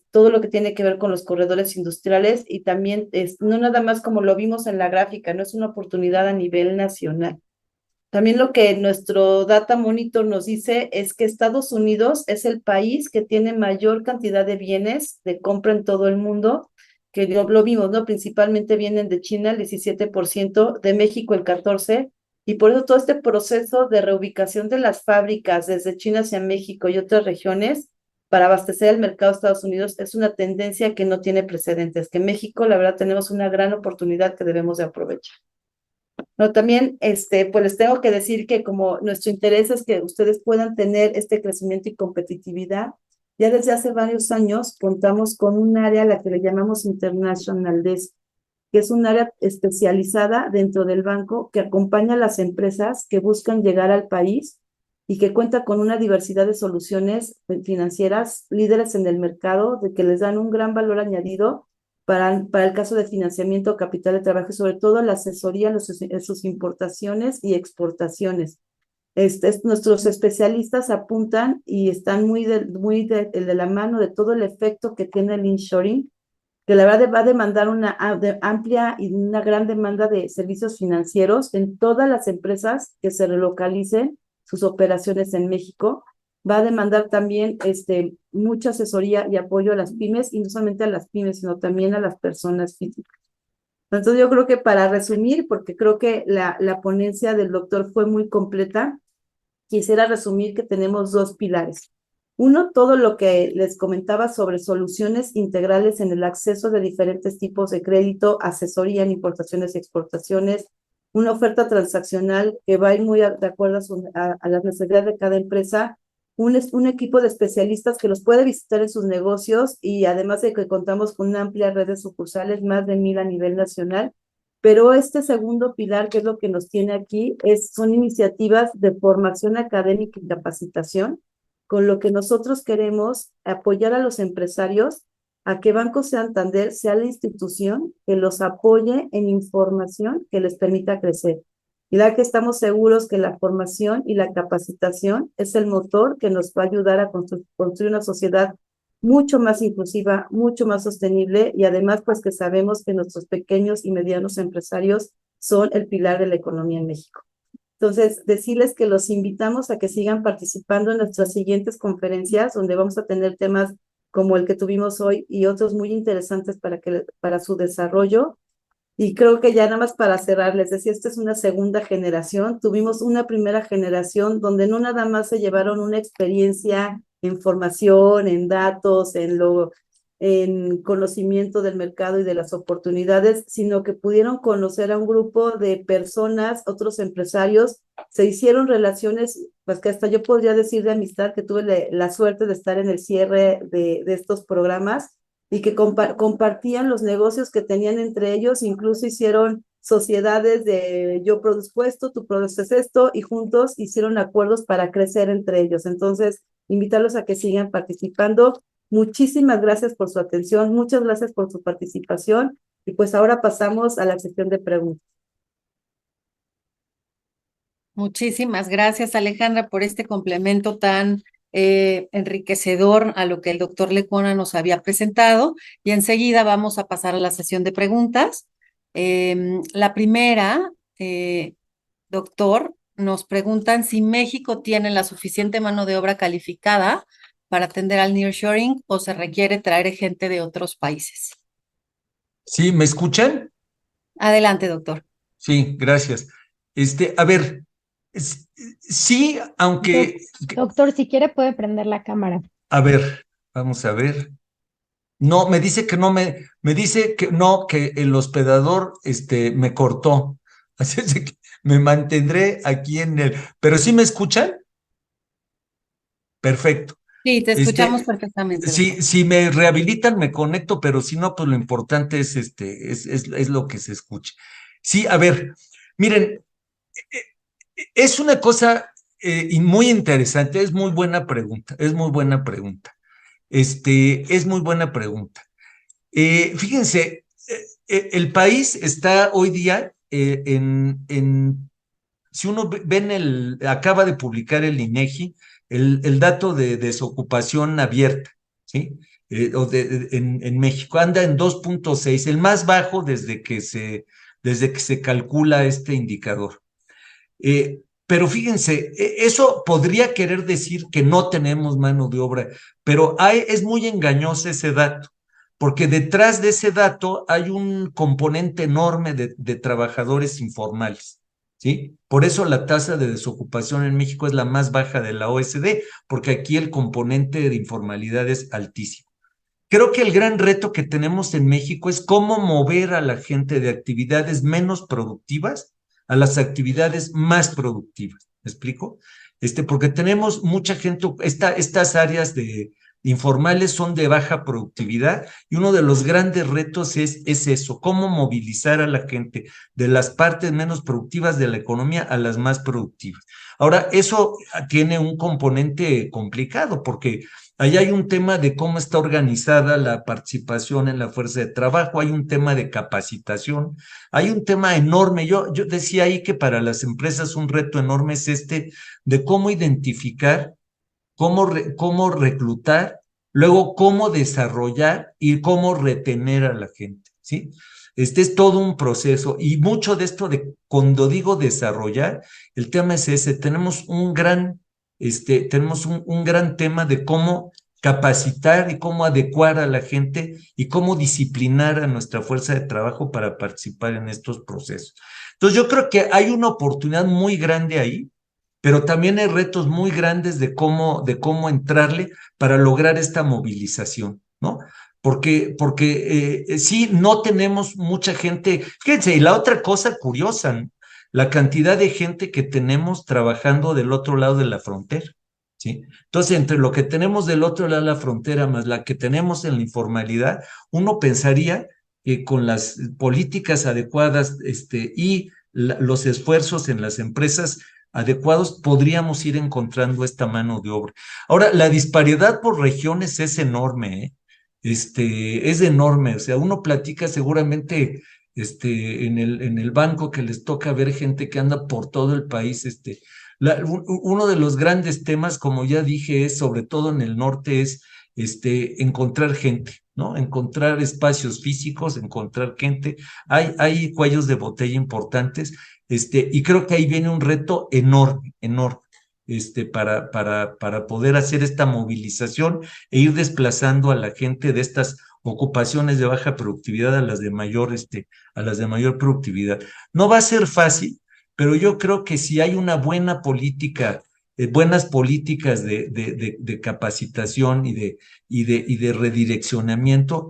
Speaker 5: todo lo que tiene que ver con los corredores industriales y también no nada más como lo vimos en la gráfica, no es una oportunidad a nivel nacional. También lo que nuestro Data Monitor nos dice es que Estados Unidos es el país que tiene mayor cantidad de bienes de compra en todo el mundo, que lo vimos, ¿no? Principalmente vienen de China el 17%, de México el 14%, y por eso todo este proceso de reubicación de las fábricas desde China hacia México y otras regiones para abastecer el mercado de Estados Unidos es una tendencia que no tiene precedentes, que en México, la verdad, tenemos una gran oportunidad que debemos de aprovechar. No, también, pues les tengo que decir que como nuestro interés es que ustedes puedan tener este crecimiento y competitividad, ya desde hace varios años contamos con un área a la que le llamamos International Desk, que es un área especializada dentro del banco que acompaña a las empresas que buscan llegar al país y que cuenta con una diversidad de soluciones financieras líderes en el mercado, de que les dan un gran valor añadido para el caso de financiamiento, capital de trabajo y sobre todo la asesoría en sus importaciones y exportaciones. Nuestros especialistas apuntan y están muy de la mano de todo el efecto que tiene el inshoring, que la verdad va a demandar una amplia y una gran demanda de servicios financieros en todas las empresas que se relocalicen sus operaciones en México. Va a demandar también mucha asesoría y apoyo a las pymes, y no solamente a las pymes, sino también a las personas físicas. Entonces yo creo que para resumir, porque creo que la ponencia del doctor fue muy completa, quisiera resumir que tenemos 2 pilares. Uno, todo lo que les comentaba sobre soluciones integrales en el acceso de diferentes tipos de crédito, asesoría en importaciones y exportaciones, una oferta transaccional que va a ir muy de acuerdo a las necesidades de cada empresa, un equipo de especialistas que los puede visitar en sus negocios, y además de que contamos con una amplia red de sucursales, más de 1,000 a nivel nacional. Pero este segundo pilar, que es lo que nos tiene aquí, son iniciativas de formación académica y capacitación, con lo que nosotros queremos apoyar a los empresarios a que Banco Santander sea la institución que los apoye en información que les permita crecer. y la que estamos seguros que la formación y la capacitación es el motor que nos va a ayudar a construir una sociedad mucho más inclusiva, mucho más sostenible, y además pues que sabemos que nuestros pequeños y medianos empresarios son el pilar de la economía en México. Entonces, decirles que los invitamos a que sigan participando en nuestras siguientes conferencias, donde vamos a tener temas como el que tuvimos hoy y otros muy interesantes para su desarrollo. Y creo que ya nada más para cerrar, les decía, esta es una segunda generación. Tuvimos una primera generación donde no nada más se llevaron una experiencia en formación, en datos, en conocimiento del mercado y de las oportunidades, sino que pudieron conocer a un grupo de personas, otros empresarios, se hicieron relaciones, pues que hasta yo podría decir de amistad, que tuve la suerte de estar en el cierre de estos programas, y que compartían los negocios que tenían entre ellos, incluso hicieron sociedades de yo produzco esto, tú produces esto, y juntos hicieron acuerdos para crecer entre ellos. Entonces, invitarlos a que sigan participando. Muchísimas gracias por su atención, muchas gracias por su participación, y pues ahora pasamos a la sección de preguntas.
Speaker 2: Muchísimas gracias, Alejandra, por este complemento tan enriquecedor a lo que el doctor Lecuona nos había presentado. Y enseguida vamos a pasar a la sesión de preguntas. La primera, doctor, nos preguntan si México tiene la suficiente mano de obra calificada para atender al nearshoring o se requiere traer gente de otros países.
Speaker 4: ¿Sí? ¿Me escuchan?
Speaker 2: Adelante, doctor.
Speaker 4: Sí, gracias. A ver, sí, aunque,
Speaker 1: Doctor, si quiere puede prender la cámara.
Speaker 4: a ver, vamos a ver. No, me dice que no me dice que no, que el hospedador, me cortó. Así es de que me mantendré aquí ¿pero sí me escuchan? Perfecto.
Speaker 2: Sí, te escuchamos perfectamente, doctor.
Speaker 4: Si me rehabilitan, me conecto, pero si no, pues lo importante es lo que se escuche. Sí, a ver, miren, es una cosa muy interesante, es muy buena pregunta, es muy buena pregunta. Es muy buena pregunta. Fíjense, el país está hoy día si uno ve acaba de publicar el INEGI, el dato de desocupación abierta, ¿sí? En México anda en 2.6, el más bajo desde que se calcula este indicador. Pero fíjense, eso podría querer decir que no tenemos mano de obra, pero es muy engañoso ese dato, porque detrás de ese dato hay un componente enorme de trabajadores informales, ¿sí? Por eso la tasa de desocupación en México es la más baja de la OECD, porque aquí el componente de informalidad es altísimo. Creo que el gran reto que tenemos en México es cómo mover a la gente de actividades menos productivas a las actividades más productivas. ¿Me explico? Porque tenemos mucha gente, estas áreas informales son de baja productividad, y uno de los grandes retos es eso, cómo movilizar a la gente de las partes menos productivas de la economía a las más productivas. Ahora, eso tiene un componente complicado, porque ahí hay un tema de cómo está organizada la participación en la fuerza de trabajo, hay un tema de capacitación, hay un tema enorme. Yo decía ahí que para las empresas un reto enorme es de cómo identificar, cómo reclutar, luego cómo desarrollar y cómo retener a la gente, ¿sí? Este es todo un proceso, y mucho de esto cuando digo desarrollar, el tema es ese. Tenemos un gran tema de cómo capacitar y cómo adecuar a la gente y cómo disciplinar a nuestra fuerza de trabajo para participar en estos procesos. Entonces yo creo que hay una oportunidad muy grande ahí, pero también hay retos muy grandes de cómo entrarle para lograr esta movilización, ¿no? Porque sí, no tenemos mucha gente. Fíjense, y la otra cosa curiosa, ¿no? La cantidad de gente que tenemos trabajando del otro lado de la frontera, ¿sí? Entonces, entre lo que tenemos del otro lado de la frontera más la que tenemos en la informalidad, uno pensaría que con las políticas adecuadas y los esfuerzos en las empresas adecuados, podríamos ir encontrando esta mano de obra. Ahora, la disparidad por regiones es enorme, ¿eh? Es enorme. O sea, uno platica seguramente en el banco, que les toca ver gente que anda por todo el país. Uno de los grandes temas, como ya dije, es sobre todo en el norte, es encontrar gente, ¿no? Encontrar espacios físicos, encontrar gente. Hay cuellos de botella importantes, y creo que ahí viene un reto enorme, enorme, para poder hacer esta movilización e ir desplazando a la gente de estas ocupaciones de baja productividad a las de mayor productividad. No va a ser fácil, pero yo creo que si hay una buena política, buenas políticas de capacitación y de redireccionamiento,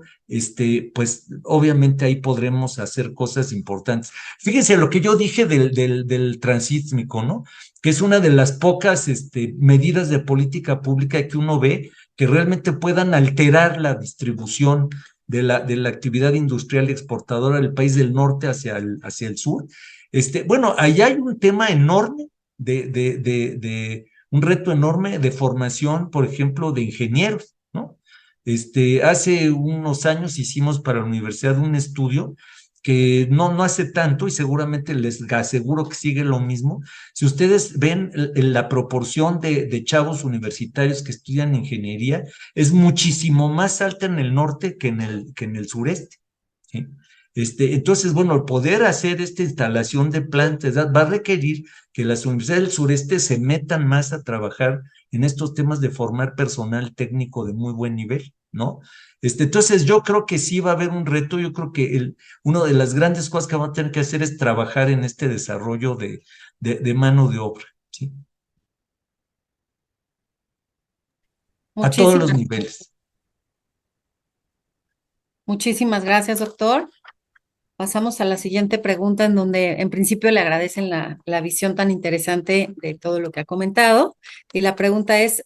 Speaker 4: pues obviamente ahí podremos hacer cosas importantes. Fíjense lo que yo dije del transísmico, ¿no? Que es una de las pocas medidas de política pública que uno ve que realmente puedan alterar la distribución de la actividad industrial exportadora del país del norte hacia el sur. Bueno, ahí hay un tema enorme un reto enorme de formación, por ejemplo, de ingenieros, ¿no? Hace unos años hicimos para la universidad un estudio que no hace tanto, y seguramente les aseguro que sigue lo mismo. Si ustedes ven la proporción de chavos universitarios que estudian ingeniería, es muchísimo más alta en el norte que en el sureste, ¿sí? Entonces, bueno, el poder hacer esta instalación de plantas va a requerir que las universidades del sureste se metan más a trabajar en estos temas de formar personal técnico de muy buen nivel, ¿no? Entonces, yo creo que sí va a haber un reto. Yo creo que una de las grandes cosas que vamos a tener que hacer es trabajar en este desarrollo de mano de obra, ¿sí? A todos los niveles.
Speaker 2: Muchísimas gracias, doctor. Pasamos a la siguiente pregunta, en donde en principio le agradecen la visión tan interesante de todo lo que ha comentado. Y la pregunta es,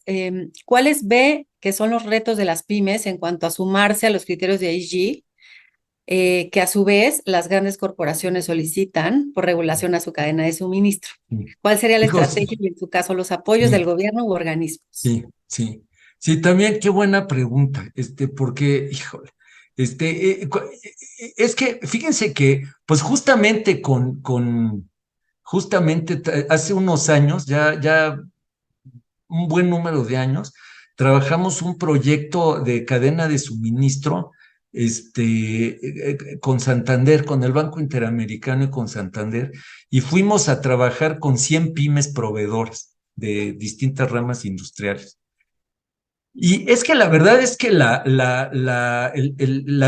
Speaker 2: ¿cuáles ve que son los retos de las pymes en cuanto a sumarse a los criterios de ESG, que a su vez las grandes corporaciones solicitan por regulación a su cadena de suministro? ¿Cuál sería la estrategia y en su caso los apoyos del gobierno u organismos?
Speaker 4: Sí, sí. Sí, también qué buena pregunta, porque, híjole, es que fíjense que, pues justamente justamente hace unos años, ya un buen número de años, trabajamos un proyecto de cadena de suministro, con Santander, con el Banco Interamericano y con Santander, y fuimos a trabajar con 100 pymes proveedoras de distintas ramas industriales. Y es que la verdad es que la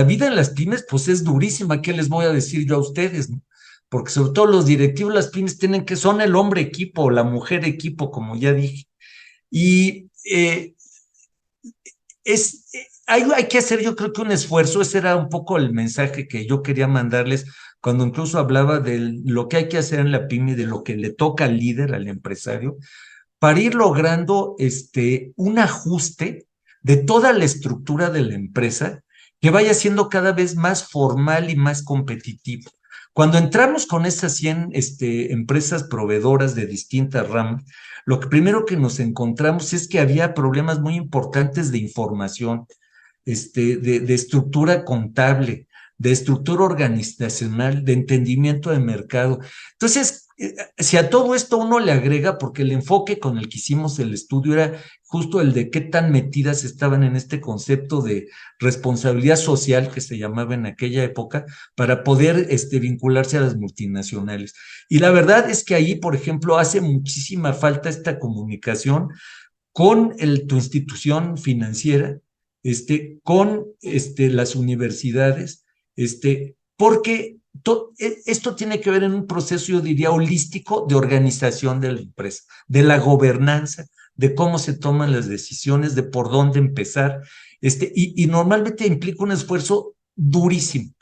Speaker 4: vida en las pymes, pues es durísima. ¿Qué les voy a decir yo a ustedes, no? Porque sobre todo los directivos de las pymes son el hombre equipo, la mujer equipo, como ya dije. Y hay que hacer, yo creo que un esfuerzo. Ese era un poco el mensaje que yo quería mandarles cuando incluso hablaba de lo que hay que hacer en la pyme, de lo que le toca al líder, al empresario, para ir logrando un ajuste de toda la estructura de la empresa que vaya siendo cada vez más formal y más competitivo. Cuando entramos con esas 100 empresas proveedoras de distintas ramas, lo primero que nos encontramos es que había problemas muy importantes de información, de estructura contable, de estructura organizacional, de entendimiento de mercado. Entonces, si a todo esto uno le agrega, porque el enfoque con el que hicimos el estudio era justo el de qué tan metidas estaban en este concepto de responsabilidad social, que se llamaba en aquella época, para poder vincularse a las multinacionales. Y la verdad es que ahí, por ejemplo, hace muchísima falta esta comunicación con tu institución financiera, con las universidades, porque esto tiene que ver en un proceso, yo diría, holístico de organización de la empresa, de la gobernanza, de cómo se toman las decisiones, de por dónde empezar, y normalmente implica un esfuerzo durísimo.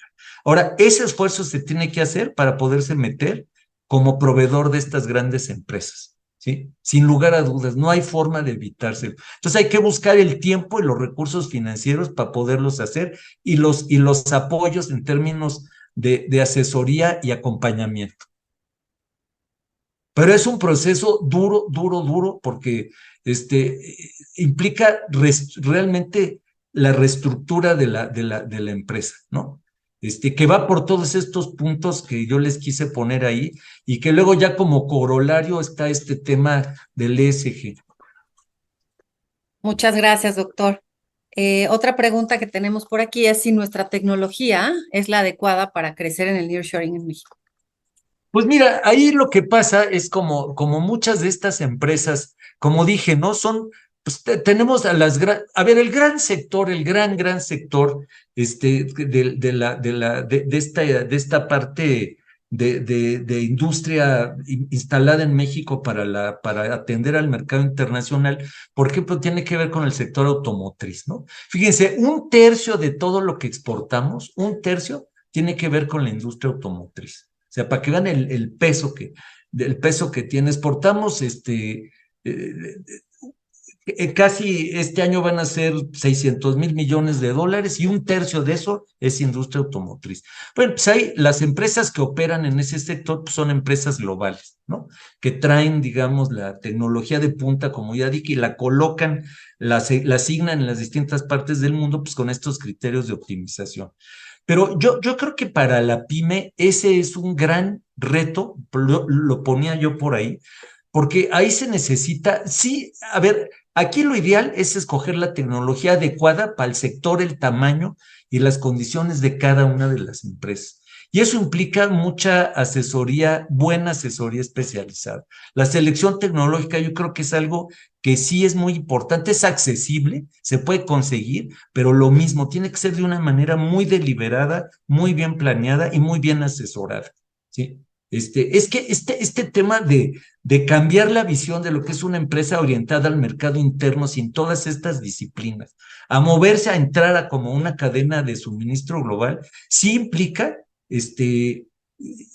Speaker 4: Ahora, ese esfuerzo se tiene que hacer para poderse meter como proveedor de estas grandes empresas, ¿sí? Sin lugar a dudas, no hay forma de evitarse. Entonces hay que buscar el tiempo y los recursos financieros para poderlos hacer, y los apoyos en términos de asesoría y acompañamiento. Pero es un proceso duro, duro, duro, porque implica realmente la reestructura de la empresa, ¿no? que va por todos estos puntos que yo les quise poner ahí y que luego ya como corolario está este tema del ESG.
Speaker 2: Muchas gracias, doctor. Otra pregunta que tenemos por aquí es si nuestra tecnología es la adecuada para crecer en el nearshoring en México.
Speaker 4: Pues mira, ahí lo que pasa es como muchas de estas empresas, como dije, ¿no? Pues tenemos a ver, el gran sector, el gran sector, de esta parte de industria instalada en México para atender al mercado internacional, por ejemplo, tiene que ver con el sector automotriz, ¿no? Fíjense, un tercio de todo lo que exportamos, un tercio, tiene que ver con la industria automotriz. O sea, para que vean el peso que tiene. Exportamos casi este año van a ser 600 mil millones de dólares y un tercio de eso es industria automotriz. Bueno, pues ahí las empresas que operan en ese sector pues son empresas globales, ¿no? Que traen, digamos, la tecnología de punta, como ya dije, y la colocan, la asignan en las distintas partes del mundo, pues con estos criterios de optimización. Pero yo creo que para la pyme ese es un gran reto, lo ponía yo por ahí, porque ahí se necesita, sí, a ver, aquí lo ideal es escoger la tecnología adecuada para el sector, el tamaño y las condiciones de cada una de las empresas. Y eso implica mucha asesoría, buena asesoría especializada. La selección tecnológica yo creo que es algo que sí es muy importante, es accesible, se puede conseguir, pero lo mismo, tiene que ser de una manera muy deliberada, muy bien planeada y muy bien asesorada, ¿sí? Es que este tema de cambiar la visión de lo que es una empresa orientada al mercado interno sin todas estas disciplinas, a moverse, a entrar a como una cadena de suministro global, sí implica,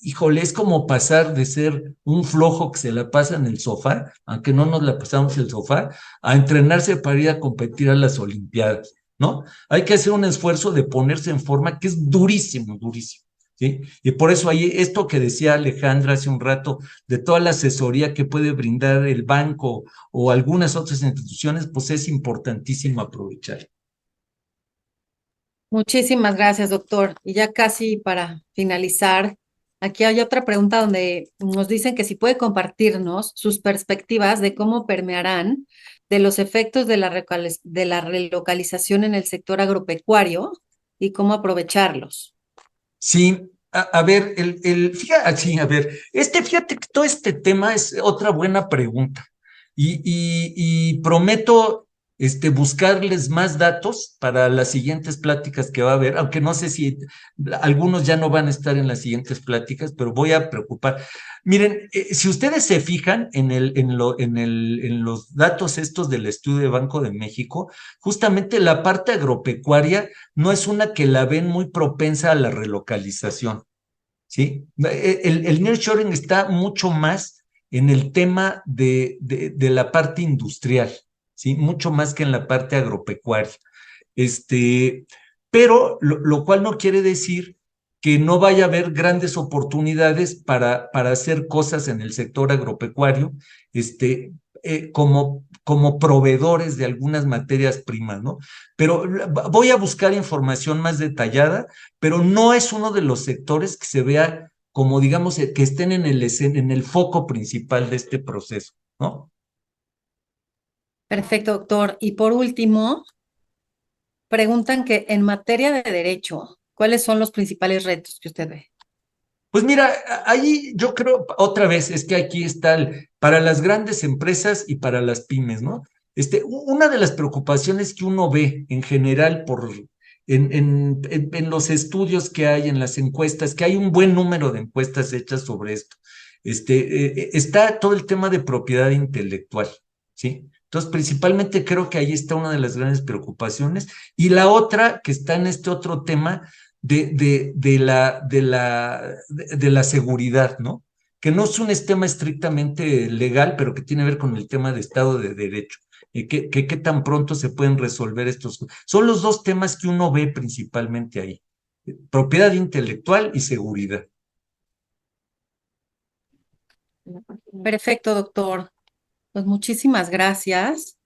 Speaker 4: híjole, es como pasar de ser un flojo que se la pasa en el sofá, aunque no nos la pasamos en el sofá, a entrenarse para ir a competir a las Olimpiadas, ¿no? Hay que hacer un esfuerzo de ponerse en forma que es durísimo, durísimo. ¿Sí? Y por eso hay esto que decía Alejandra hace un rato, de toda la asesoría que puede brindar el banco o algunas otras instituciones, pues es importantísimo aprovechar.
Speaker 2: Muchísimas gracias, doctor. Y ya casi para finalizar, aquí hay otra pregunta donde nos dicen que si puede compartirnos sus perspectivas de cómo permearán de los efectos de de la relocalización en el sector agropecuario y cómo aprovecharlos.
Speaker 4: Sí, a ver, fíjate, sí, a ver, fíjate que todo este tema es otra buena pregunta y prometo buscarles más datos para las siguientes pláticas que va a haber, aunque no sé si algunos ya no van a estar en las siguientes pláticas, pero voy a preocupar. Miren, si ustedes se fijan en los datos estos del estudio de Banco de México, justamente la parte agropecuaria no es una que la ven muy propensa a la relocalización, ¿sí? El nearshoring está mucho más en el tema de la parte industrial, ¿sí? Mucho más que en la parte agropecuaria. Pero lo cual no quiere decir que no vaya a haber grandes oportunidades para hacer cosas en el sector agropecuario, como proveedores de algunas materias primas, ¿no? Pero voy a buscar información más detallada, pero no es uno de los sectores que se vea como, digamos, que estén en el foco principal de este proceso, ¿no?
Speaker 2: Perfecto, doctor. Y por último, preguntan que en materia de derecho, ¿cuáles son los principales retos que usted ve?
Speaker 4: Pues mira, ahí yo creo, otra vez, es que aquí está para las grandes empresas y para las pymes, ¿no? Una de las preocupaciones que uno ve en general en los estudios que hay, en las encuestas, que hay un buen número de encuestas hechas sobre esto, está todo el tema de propiedad intelectual, ¿sí? Entonces, principalmente creo que ahí está una de las grandes preocupaciones. Y la otra, que está en este otro tema, de la seguridad, ¿no? Que no es un tema estrictamente legal, pero que tiene que ver con el tema de Estado de Derecho. ¿Qué tan pronto se pueden resolver estos? Son los dos temas que uno ve principalmente ahí. Propiedad intelectual y seguridad.
Speaker 2: Perfecto, doctor. Pues muchísimas gracias.